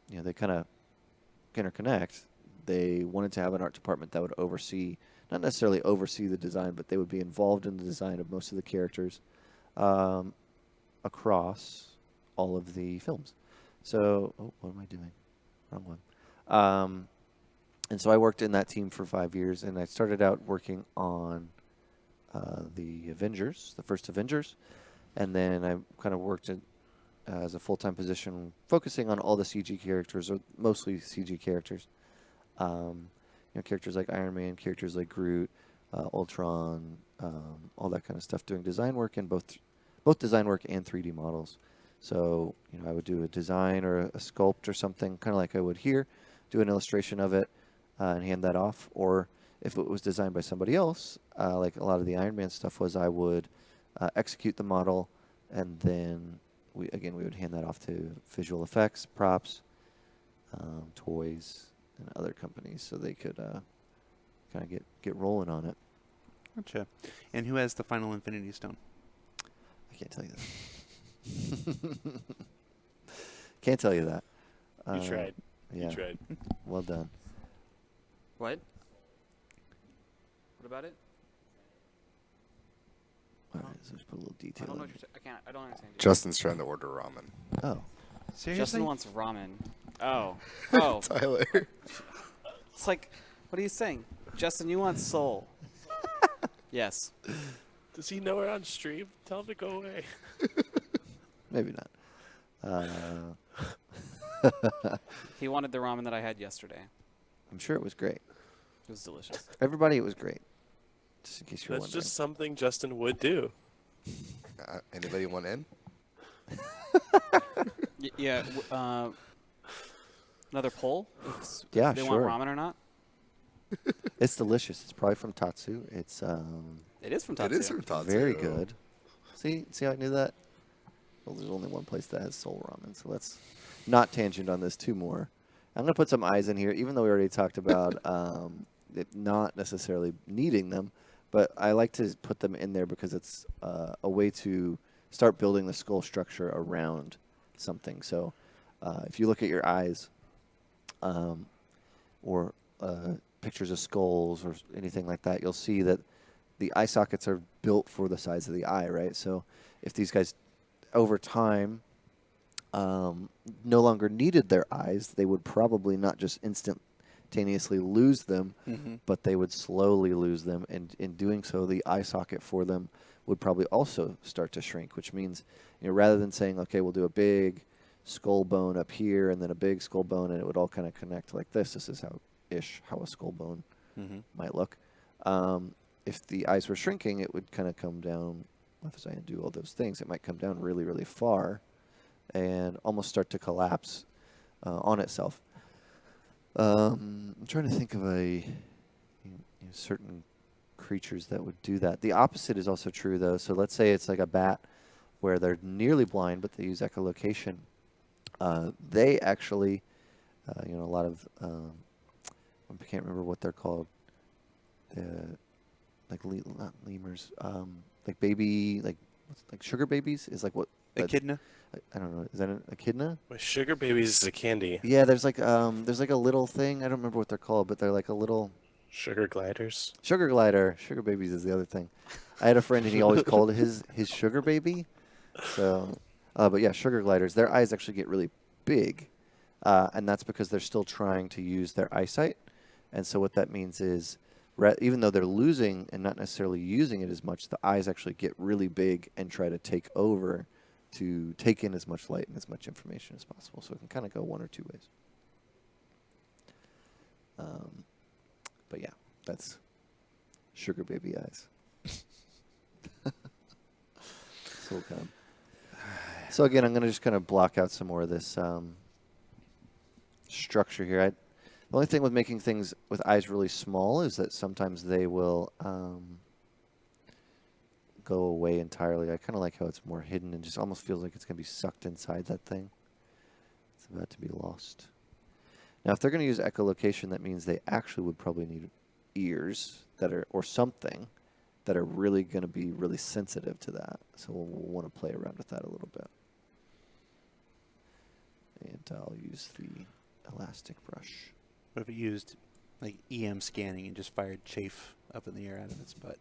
they kind of interconnect, they wanted to have an art department that would oversee not necessarily oversee the design, but they would be involved in the design of most of the characters across all of the films. So, what am I doing? Wrong one. And so I worked in that team for 5 years, and I started out working on the Avengers, the first Avengers, and then I kind of worked as a full-time position focusing on all the CG characters, or mostly CG characters. Characters like Iron Man, characters like Groot, Ultron, all that kind of stuff, doing design work in both design work and 3D models. So, I would do a design or a sculpt or something, kind of like I would here, do an illustration of it and hand that off. Or if it was designed by somebody else, like a lot of the Iron Man stuff was, I would execute the model, and then we would hand that off to visual effects, props, toys, and other companies, so they could kind of get rolling on it. Gotcha. And who has the final Infinity Stone? I can't tell you that. Can't tell you that. You tried. Yeah. You tried. Well done. What? What about it? All right, so let's put a little I detail don't know in. what you're I don't understand. Justin's trying to order ramen. Oh. Seriously? Justin wants ramen. Oh. Oh. Tyler. It's like, what are you saying? Justin, you want soul. Yes. Does he know we're on stream? Tell him to go away. Maybe not. He wanted the ramen that I had yesterday. I'm sure it was great. It was delicious. Everybody, it was great. Just in case you're That's wondering. just something Justin would do. Anybody want in? Yeah. Another poll? Yeah, if they sure. want ramen or not? It's delicious. It's probably from Tatsu. It's It is from Tatsu. It is from Tatsu. very good. See how I knew that? Well, there's only one place that has soul ramen, so let's not tangent on this two more. I'm going to put some eyes in here, even though we already talked about it not necessarily needing them, but I like to put them in there because it's a way to start building the skull structure around something. So if you look at your eyes or pictures of skulls or anything like that, you'll see that the eye sockets are built for the size of the eye, right? So if these guys, over time, no longer needed their eyes, they would probably not just instantaneously lose them, but they would slowly lose them. And in doing so, the eye socket for them would probably also start to shrink, which means, rather than saying, okay, we'll do a big skull bone up here and then a big skull bone, and it would all kind of connect like this. This is how a skull bone might look. If the eyes were shrinking, it would kind of come down, as I undo all those things, it might come down really, really far and almost start to collapse on itself. I'm trying to think of certain creatures that would do that. The opposite is also true, though. So let's say it's like a bat where they're nearly blind, but they use echolocation. They actually, a lot of, I can't remember what they're called. Not lemurs, like baby, like sugar babies is like what? Echidna? I don't know. Is that an echidna? My sugar babies is a candy. Yeah, there's like a little thing. I don't remember what they're called, but they're like a little Sugar gliders. sugar glider. Sugar babies is the other thing. I had a friend and he always called his sugar baby. So, but yeah, sugar gliders. Their eyes actually get really big, and that's because they're still trying to use their eyesight. And so what that means is, even though they're losing and not necessarily using it as much, the eyes actually get really big and try to take over to take in as much light and as much information as possible. So it can kind of go one or two ways. But yeah, that's sugar baby eyes. So again, I'm going to just kind of block out some more of this structure here. The only thing with making things with eyes really small is that sometimes they will go away entirely. I kind of like how it's more hidden and just almost feels like it's going to be sucked inside that thing. It's about to be lost. Now, if they're going to use echolocation, that means they actually would probably need ears or something that are really going to be really sensitive to that. So we'll want to play around with that a little bit. And I'll use the elastic brush. What if it used like EM scanning and just fired chafe up in the air out of its butt.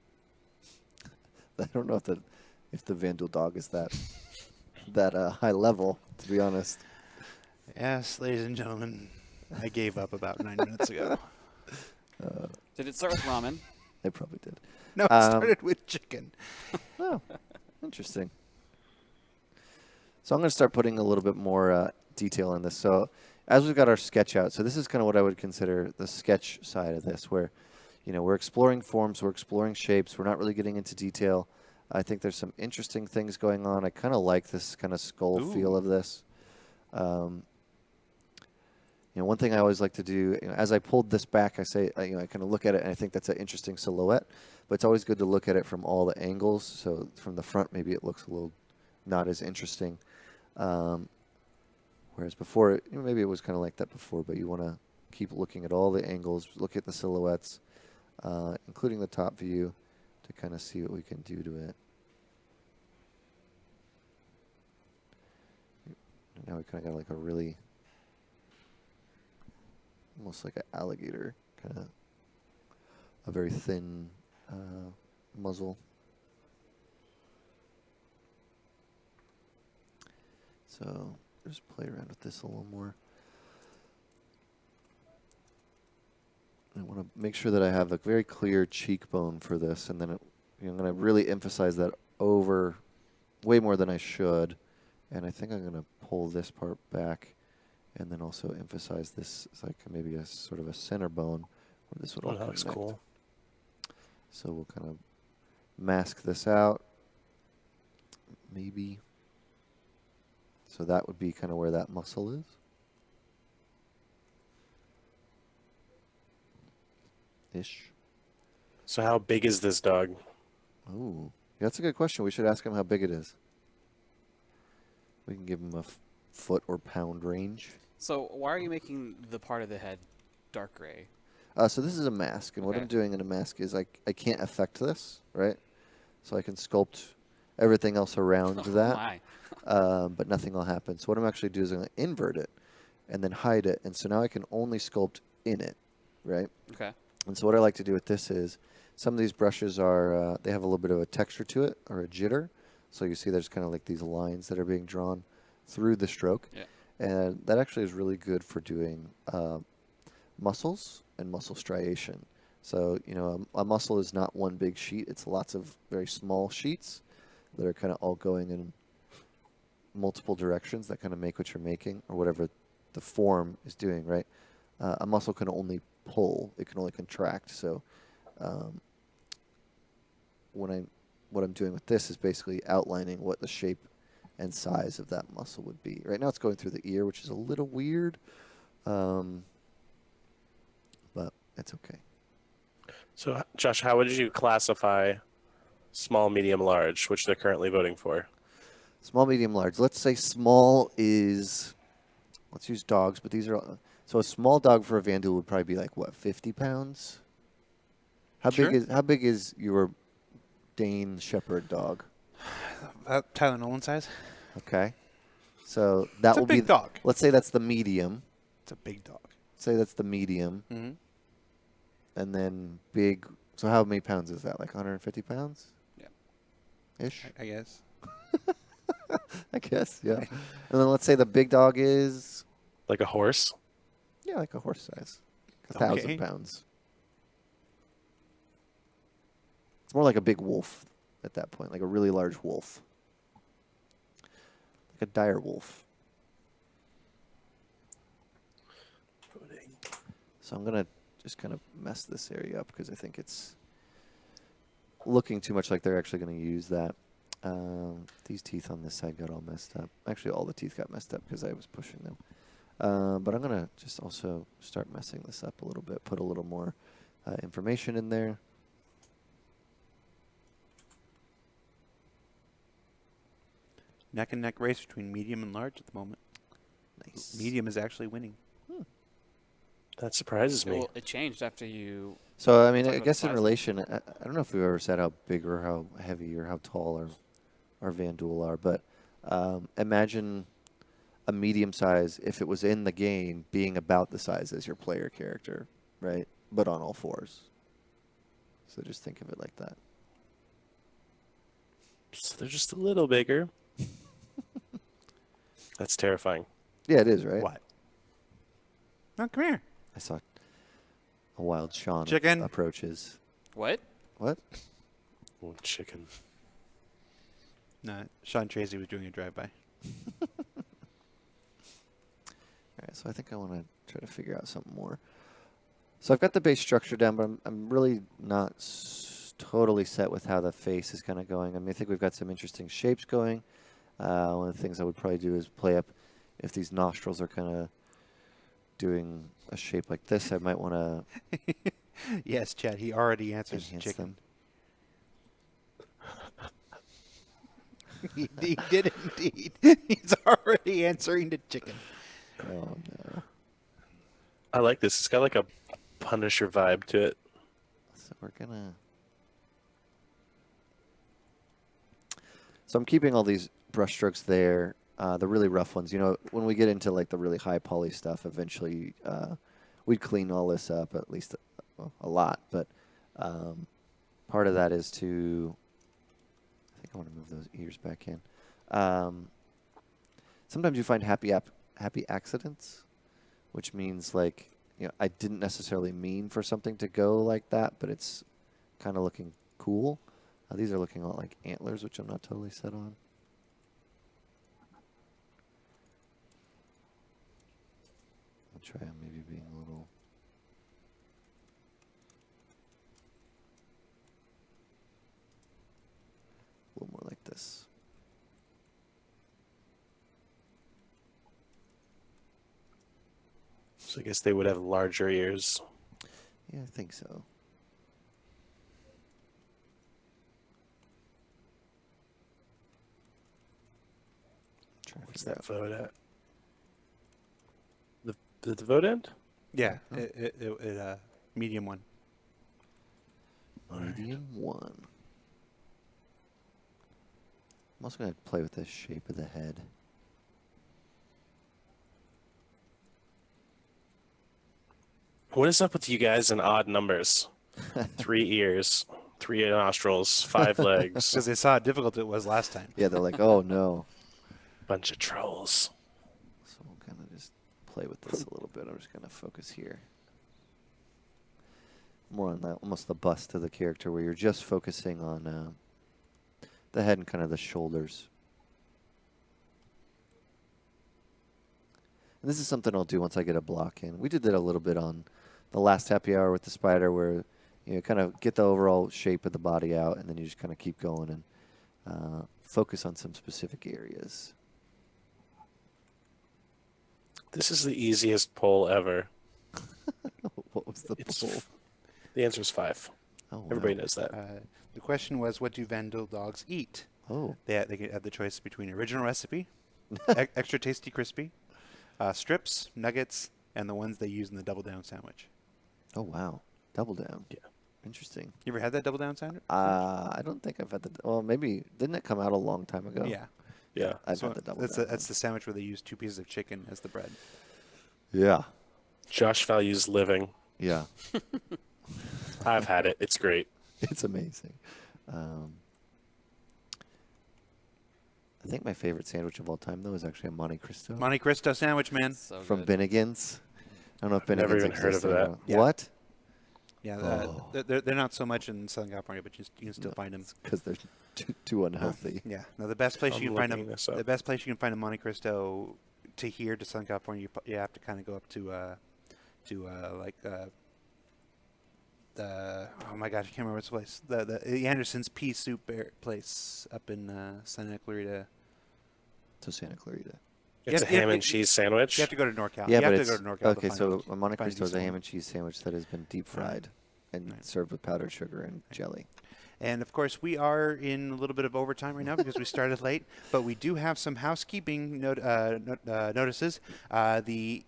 I don't know if the Vandal dog is that high level, to be honest. Yes, ladies and gentlemen, I gave up about 9 minutes ago. Did it start with ramen? They probably did. No, it started with chicken. Oh, interesting. So I'm going to start putting a little bit more detail in this. So as we've got our sketch out, so this is kind of what I would consider the sketch side of this, where, we're exploring forms, we're exploring shapes, we're not really getting into detail. I think there's some interesting things going on. I kind of like this kind of skull feel of this. One thing I always like to do, as I pulled this back, I say, I kind of look at it and I think that's an interesting silhouette, but it's always good to look at it from all the angles. So from the front, maybe it looks a little not as interesting. Whereas before, maybe it was kind of like that before, but you want to keep looking at all the angles, look at the silhouettes, including the top view, to kind of see what we can do to it. Now we kind of got like a really, almost like an alligator, kind of a very thin muzzle. So just play around with this a little more. I want to make sure that I have a very clear cheekbone for this, and then I'm going to really emphasize that over way more than I should. And I think I'm going to pull this part back and then also emphasize this as like maybe a sort of a center bone where this would all that looks connect. cool. So we'll kind of mask this out, maybe. So that would be kind of where that muscle is. Ish. So how big is this dog? Oh, that's a good question. We should ask him how big it is. We can give him a foot or pound range. So why are you making the part of the head dark gray? So this is a mask, and what Okay. I'm doing in a mask is I can't affect this, right? So I can sculpt everything else around that, My. but nothing will happen. So what I'm actually doing is I'm going to invert it and then hide it, and so now I can only sculpt in it, right? Okay. And so what I like to do with this is some of these brushes are, they have a little bit of a texture to it, or a jitter. So you see there's kind of like these lines that are being drawn through the stroke. Yeah. And that actually is really good for doing muscles and muscle striation. So, a muscle is not one big sheet. It's lots of very small sheets that are kind of all going in multiple directions that kind of make what you're making, or whatever the form is doing, right? A muscle can only pull. It can only contract. So what I'm doing with this is basically outlining what the shape and size of that muscle would be. Right now it's going through the ear, which is a little weird, but it's okay. So, Josh, how would you classify small, medium, large, which they're currently voting for? Small, medium, large. Let's say small is, let's use dogs, but these are, so a small dog for a Vandal would probably be like, what, 50 pounds? How Sure. big is your Dane Shepherd dog? Tyler Nolan size. Okay. So that It's a will big be, dog. let's say that's the medium. It's a big dog. Say that's the medium. Mm-hmm. And then big, so how many pounds is that? Like 150 pounds? Yeah. Ish? I guess. I guess, yeah. And then let's say the big dog is, Like a horse? yeah, like a horse size. Okay. 1,000 pounds. It's more like a big wolf at that point, like a really large wolf. Like a dire wolf. So I'm going to just kind of mess this area up because I think it's looking too much like they're actually going to use that. These teeth on this side got all messed up. Actually, all the teeth got messed up because I was pushing them. But I'm going to just also start messing this up a little bit, put a little more information in there. Neck and neck race between medium and large at the moment. Nice. Medium is actually winning. That surprises me. Well, it changed after you. So, I mean, Talk I about guess the in size. relation, I don't know if we've ever said how big or how heavy or how tall our Vandal are, but imagine a medium size, if it was in the game, being about the size as your player character, right? But on all fours. So just think of it like that. So they're just a little bigger. That's terrifying. Yeah, it is, right? What? No, come here. I saw a wild Sean Chicken. approaches. What? What? Oh, chicken. No, Sean Tracy was doing a drive-by. All right, so I think I want to try to figure out something more. So I've got the base structure down, but I'm really not totally set with how the face is kind of going. I mean, I think we've got some interesting shapes going. One of the things I would probably do is play up if these nostrils are kind of doing a shape like this. I might want to Yes, Chad, he already answers enhance chicken. them. He did indeed. He's already answering to chicken. Oh, no. I like this. It's got like a Punisher vibe to it. So we're going to... So I'm keeping all these brush strokes there, the really rough ones. You know, when we get into like the really high poly stuff, eventually we'd clean all this up, at least a lot. But part of that is to, I think I want to move those ears back in. Sometimes you find happy accidents, which means like, you know, I didn't necessarily mean for something to go like that, but it's kind of looking cool. These are looking a lot like antlers, which I'm not totally set on. I'll try on maybe being a little... more like this. So I guess they would have larger ears. Yeah, I think so. Where's that vote at? The vote end? Yeah, medium one. Medium one. I'm also going to play with the shape of the head. What is up with you guys in odd numbers? 3 ears, 3 nostrils, 5 legs, Because they saw how difficult it was last time. Yeah, they're like, oh no. bunch of trolls. So we'll kind of just play with this a little bit. I'm just going to focus here. More on that, almost the bust of the character, where you're just focusing on the head and kind of the shoulders. And this is something I'll do once I get a block in. We did that a little bit on the last happy hour with the spider, where you kind of get the overall shape of the body out, and then you just kind of keep going and focus on some specific areas. This is the easiest poll ever. What was the It's poll? The answer is 5. Oh, wow. Everybody knows that. The question was, what do Vandal dogs eat? Oh. They have the choice between original recipe, extra tasty crispy, strips, nuggets, and the ones they use in the double down sandwich. Oh, wow. Double down. Yeah. Interesting. You ever had that double down sandwich? I don't think I've had the... Well, maybe... Didn't it come out a long time ago? Yeah. Yeah. I've So had the double that's down. that's the sandwich where they use 2 pieces of chicken as the bread. Yeah. Josh values living. Yeah. I've had it. It's great. It's amazing. I think my favorite sandwich of all time, though, is actually a Monte Cristo Monte Cristo sandwich, man. So from good. Bennigan's. I don't know if I've Bennigan's never even heard exists of that. anymore. Yeah. What? Yeah, Oh. they're not so much in Southern California, but you can still find them. Because they're too unhealthy. Yeah. No, the best place I'm you can find looking them. this up. The best place you can find a Monte Cristo to here to Southern California, you have to kind of go up to the oh my gosh, I can't remember what's the place. The Anderson's pea soup place up in Santa Clarita. So Santa Clarita. It's a have- you ham have- and cheese sandwich. You have to go to NorCal. Yeah, you but have it's... to go to NorCal. Okay, to so find a Monte find a Cristo is a decent ham one. and cheese sandwich that has been deep fried and Right. served with powdered sugar and jelly. And of course, we are in a little bit of overtime right now because we started late. But we do have some housekeeping notices. The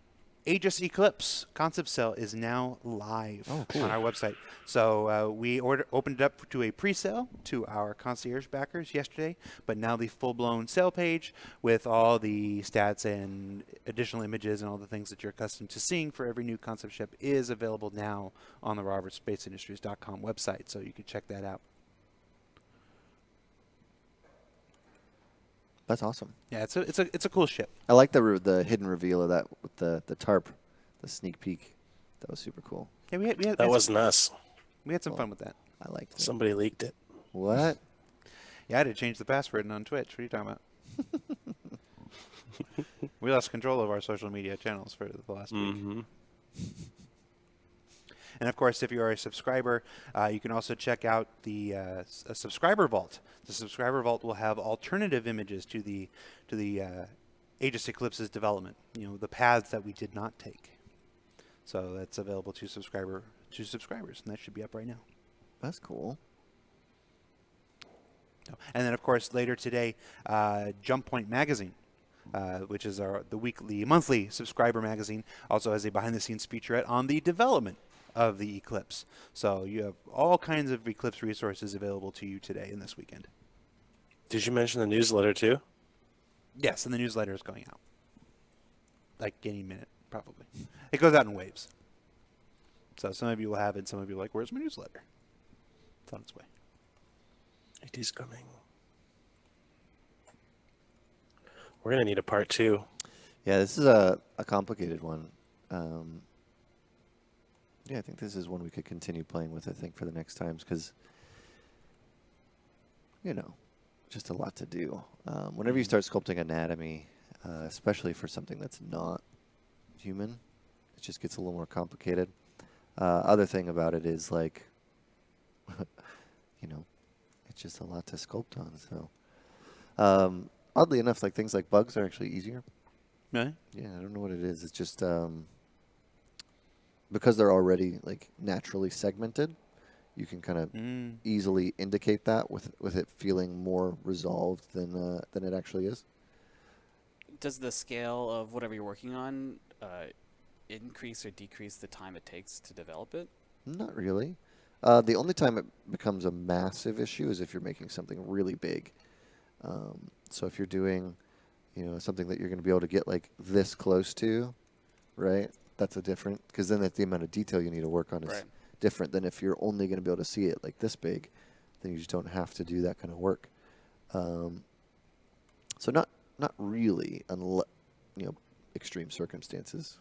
Aegis Eclipse concept cell is now live on our website. So we opened it up to a pre-sale to our concierge backers yesterday, but now the full-blown sale page with all the stats and additional images and all the things that you're accustomed to seeing for every new concept ship is available now on the robertspaceindustries.com website, so you can check that out. That's awesome. Yeah, it's a cool ship. I like the hidden reveal of that with the tarp, the sneak peek. That was super cool. Yeah, we had That wasn't us. we had some fun with that. I liked it. Somebody leaked it. What? Yeah, I had to change the password on Twitch. What are you talking about? We lost control of our social media channels for the last week. And of course, if you are a subscriber, you can also check out the subscriber vault. The subscriber vault will have alternative images to the Aegis Eclipse's development. You know, the paths that we did not take. So that's available to subscribers, and that should be up right now. That's cool. And then, of course, later today, Jump Point Magazine, which is the monthly subscriber magazine, also has a behind-the-scenes featurette on the development of the Eclipse. So you have all kinds of Eclipse resources available to you today and this weekend. Did you mention the newsletter too? Yes, and the newsletter is going out. Like any minute, probably. It goes out in waves. So some of you will have it, some of you are like, where's my newsletter? It's on its way. It is coming. We're going to need a part 2. Yeah, this is a complicated one. Yeah, I think this is one we could continue playing with, I think, for the next times, because, you know, just a lot to do. Whenever you start sculpting anatomy, especially for something that's not human, it just gets a little more complicated. Other thing about it is, like, you know, it's just a lot to sculpt on. So, oddly enough, like, things like bugs are actually easier. Really? Yeah, I don't know what it is. It's just because they're already, like, naturally segmented, you can kind of easily indicate that with it feeling more resolved than it actually is. Does the scale of whatever you're working on increase or decrease the time it takes to develop it? Not really. The only time it becomes a massive issue is if you're making something really big. So if you're doing, you know, something that you're going to be able to get like this close to, right? That's a different, because then the amount of detail you need to work on is different than if you're only going to be able to see it like this big. Then you just don't have to do that kind of work. So not really, unless, you know, extreme circumstances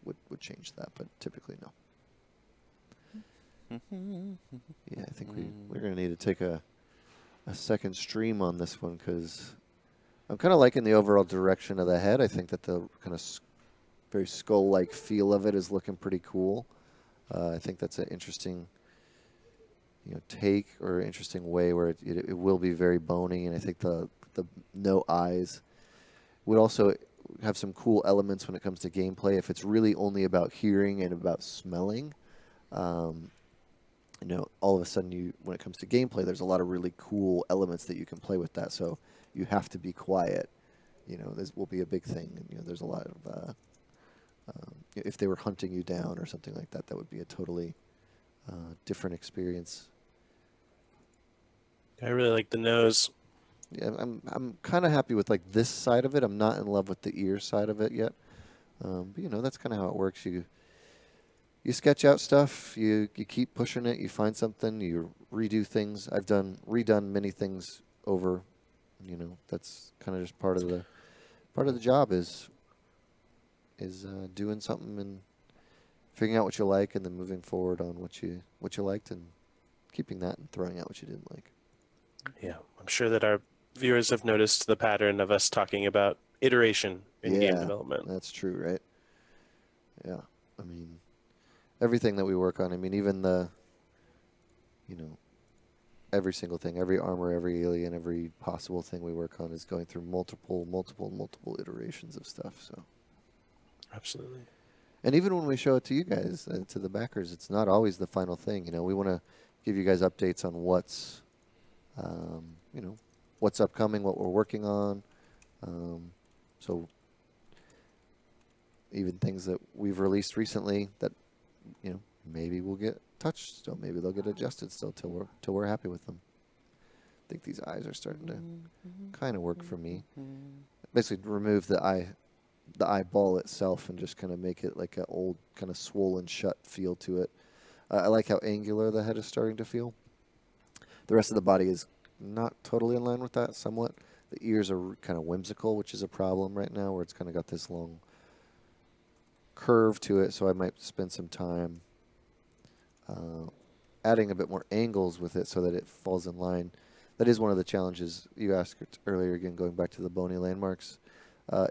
would change that, but typically no. Yeah, I think we're going to need to take a second stream on this one, because I'm kind of liking the overall direction of the head. I think that the kind of very skull-like feel of it is looking pretty cool. I think that's an interesting, you know, take or interesting way where it will be very bony, and I think the no eyes would also have some cool elements when it comes to gameplay. If it's really only about hearing and about smelling, you know, all of a sudden when it comes to gameplay, there's a lot of really cool elements that you can play with that. So you have to be quiet. You know, this will be a big thing. And, you know, there's a lot of, if they were hunting you down or something like that, that would be a totally different experience. I really like the nose. Yeah, I'm kind of happy with like this side of it. I'm not in love with the ear side of it yet. But you know, that's kind of how it works. You sketch out stuff, you keep pushing it, you find something, you redo things. I've redone many things over. You know, that's kind of just part of the job is doing something and figuring out what you like, and then moving forward on what you liked, and keeping that and throwing out what you didn't like. Yeah, I'm sure that our viewers have noticed the pattern of us talking about iteration in game development. That's true, right? Yeah, I mean, everything that we work on. I mean, even you know, every single thing, every armor, every alien, every possible thing we work on is going through multiple iterations of stuff. So, absolutely. And even when we show it to you guys, to the backers, it's not always the final thing. You know, we want to give you guys updates on what's, you know, what's upcoming, what we're working on. So even things that we've released recently that, maybe will get touched still. Maybe they'll get adjusted still till we're happy with them. I think these eyes are starting to kind of work for me. Basically, remove the eyeball itself and just kind of make it like an old kind of swollen shut feel to it. I like how angular the head is starting to feel. The rest of the body is not totally in line with that, somewhat. The ears are kind of whimsical, which is a problem right now, where it's kind of got this long curve to it, so I might spend some time adding a bit more angles with it so that it falls in line. That is one of the challenges you asked earlier, again, going back to the bony landmarks.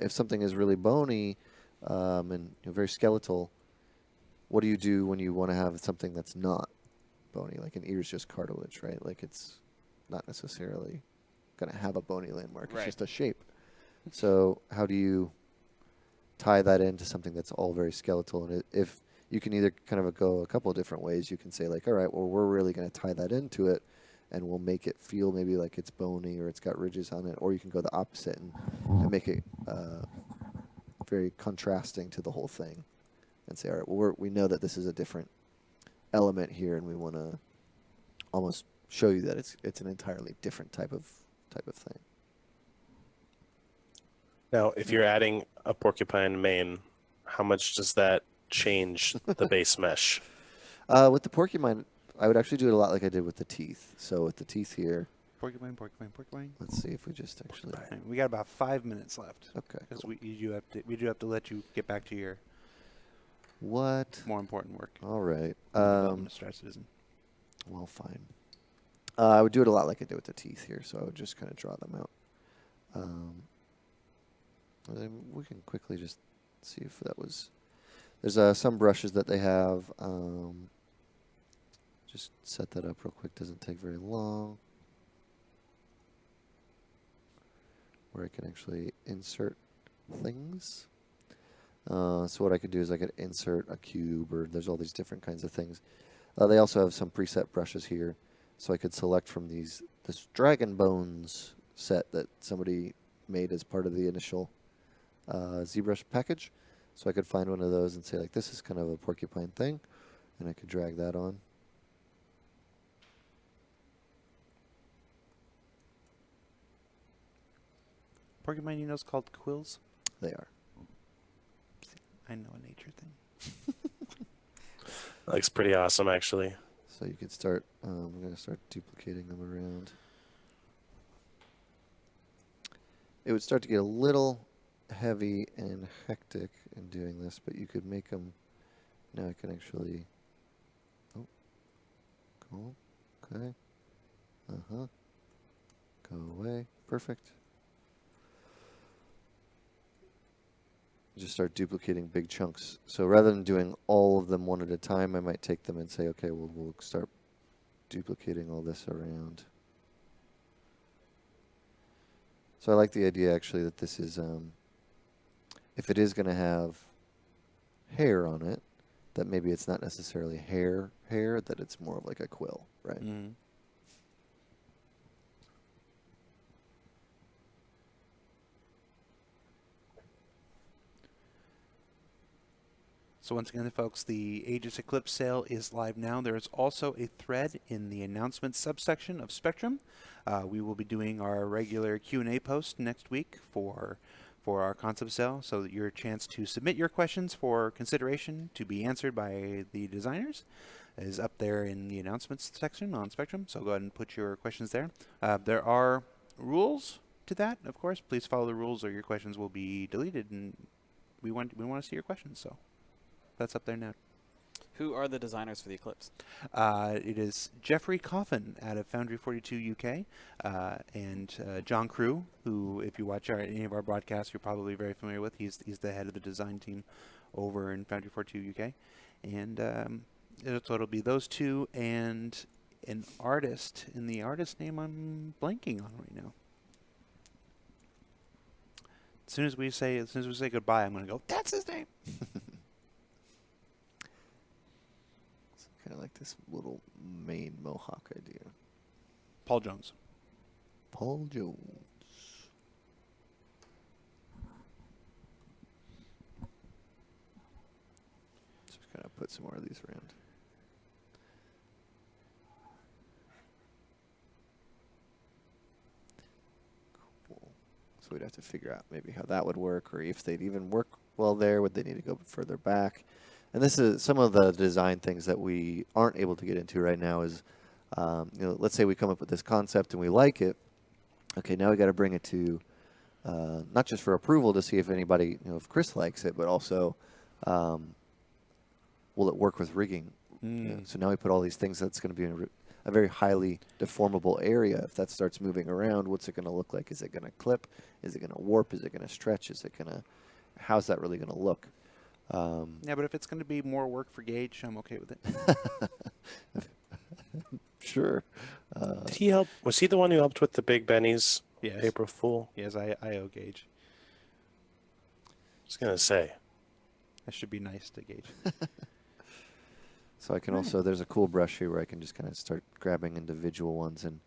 If something is really bony and very skeletal, what do you do when you want to have something that's not bony? Like an ear is just cartilage, right? Like it's not necessarily going to have a bony landmark. Right. It's just a shape. So how do you tie that into something that's all very skeletal? And if you can either kind of go a couple of different ways, you can say like, all right, well, we're really going to tie that into it, and we'll make it feel maybe like it's bony or it's got ridges on it. Or you can go the opposite and make it very contrasting to the whole thing, and say, all right, well, we know that this is a different element here, and we want to almost show you that it's an entirely different type of thing. Now, if you're adding a porcupine mane, how much does that change the base mesh? With the porcupine, I would actually do it a lot like I did with the teeth. So with the teeth here, Porcupine. let's see if we just actually. Alright, we got about 5 minutes left. Okay. Because Cool. we do have to let you get back to your What? more important work. All right. Development of Star Citizen. Well, fine. I would do it a lot like I did with the teeth here, so I would just kind of draw them out. And then we can quickly just see if that was. There's some brushes that they have. Just set that up real quick. Doesn't take very long. Where I can actually insert things. So what I could do is I could insert a cube, or there's all these different kinds of things. They also have some preset brushes here, so I could select from this Dragon Bones set that somebody made as part of the initial ZBrush package. So I could find one of those and say, like, this is kind of a porcupine thing, and I could drag that on. Porcupine, you know, is called quills. They are. I know a nature thing. That looks pretty awesome, actually. So you could start, I'm going to start duplicating them around. It would start to get a little heavy and hectic in doing this, but you could make them, now I can actually, oh, cool, okay, go away, perfect. Just start duplicating big chunks. So rather than doing all of them one at a time, I might take them and say, okay, we'll start duplicating all this around. So I like the idea actually that this is, if it is going to have hair on it, that maybe it's not necessarily hair, that it's more of like a quill, right? Mm-hmm. So once again, folks, the Aegis Eclipse sale is live now. There is also a thread in the announcements subsection of Spectrum. We will be doing our regular Q&A post next week for our concept sale, so that your chance to submit your questions for consideration to be answered by the designers is up there in the announcements section on Spectrum. So go ahead and put your questions there. There are rules to that, of course. Please follow the rules, or your questions will be deleted, and we want to see your questions. So that's up there now. Who are the designers for the Eclipse? It is Jeffrey Coffin out of Foundry 42 UK, and John Crew, who, if you watch any of our broadcasts, you're probably very familiar with. He's the head of the design team over in Foundry 42 UK, and so it'll be those two and an artist. And the artist name I'm blanking on right now. As soon as we say goodbye, I'm gonna go, that's his name. Kind of like this little mane mohawk idea. Paul Jones. Paul Jones. trying to put some more of these around. Cool. So we'd have to figure out maybe how that would work, or if they'd even work well there. Would they need to go further back? And this is some of the design things that we aren't able to get into right now. Is let's say we come up with this concept and we like it. Okay, now we got to bring it to not just for approval to see if anybody, if Chris likes it, but also will it work with rigging? So now we put all these things that's going to be in a very highly deformable area. If that starts moving around, what's it going to look like? Is it going to clip? Is it going to warp? Is it going to stretch? Is it going to? How's that really going to look? Yeah, but if it's going to be more work for Gage, I'm okay with it. Sure. Did he help? Was he the one who helped with the Big Benny's Yes. April Fool? Yes, I owe Gage. I was gonna say. I should be nice to Gage. So I can also, there's a cool brush here where I can just kind of start grabbing individual ones, and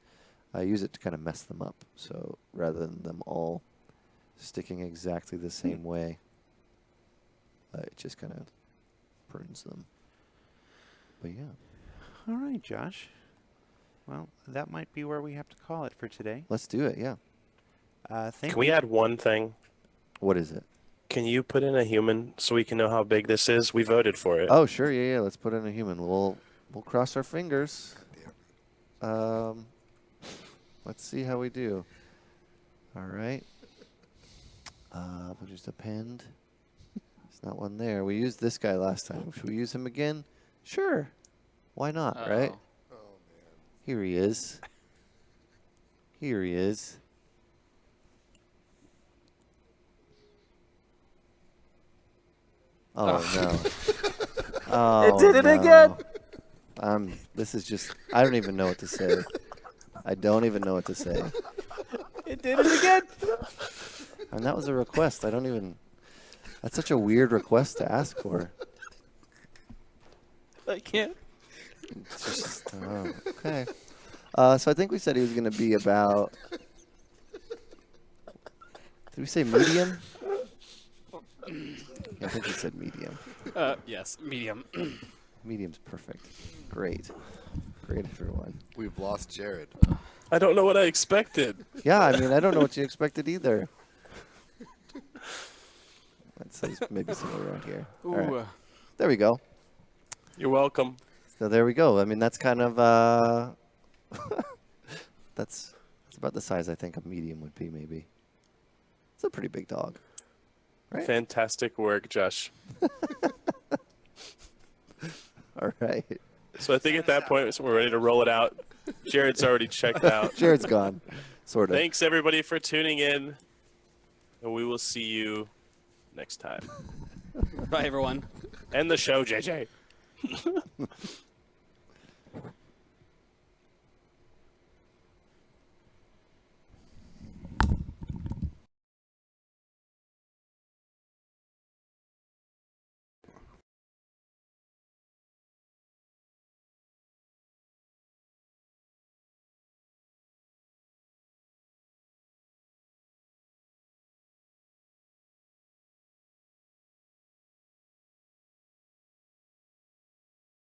I use it to kind of mess them up. So rather than them all sticking exactly the same way, it just kind of prunes them. But yeah. All right, Josh. Well, that might be where we have to call it for today. Let's do it, yeah. Thank Can we add one thing? What is it? Can you put in a human so we can know how big this is? We voted for it. Oh, sure, yeah. Let's put in a human. We'll cross our fingers. Let's see how we do. All right. We'll just append. There's not one there. We used this guy last time. Should we use him again? Sure. Why not, right? Oh, man. Here he is. Here he is. Oh, no. Oh, It did it no. again. This is just, I don't even know what to say. I don't even know what to say. It did it again. And that was a request. That's such a weird request to ask for. I can't. It's just, okay. So I think we said he was going to be about, did we say medium? I think we said medium. Yes, medium. Medium's perfect. Great. Great, everyone. We've lost Jared. I don't know what I expected. Yeah, I mean, I don't know what you expected either. Let's say maybe somewhere around here. Ooh. All right. There we go. You're welcome. So there we go. I mean, that's kind of that's about the size I think a medium would be, maybe. It's a pretty big dog, right? Fantastic work, Josh. All right. So I think at that point we're ready to roll it out. Jared's already checked out. Jared's gone, sort of. Thanks everybody for tuning in, and we will see you next time. Bye, everyone. End the show, JJ.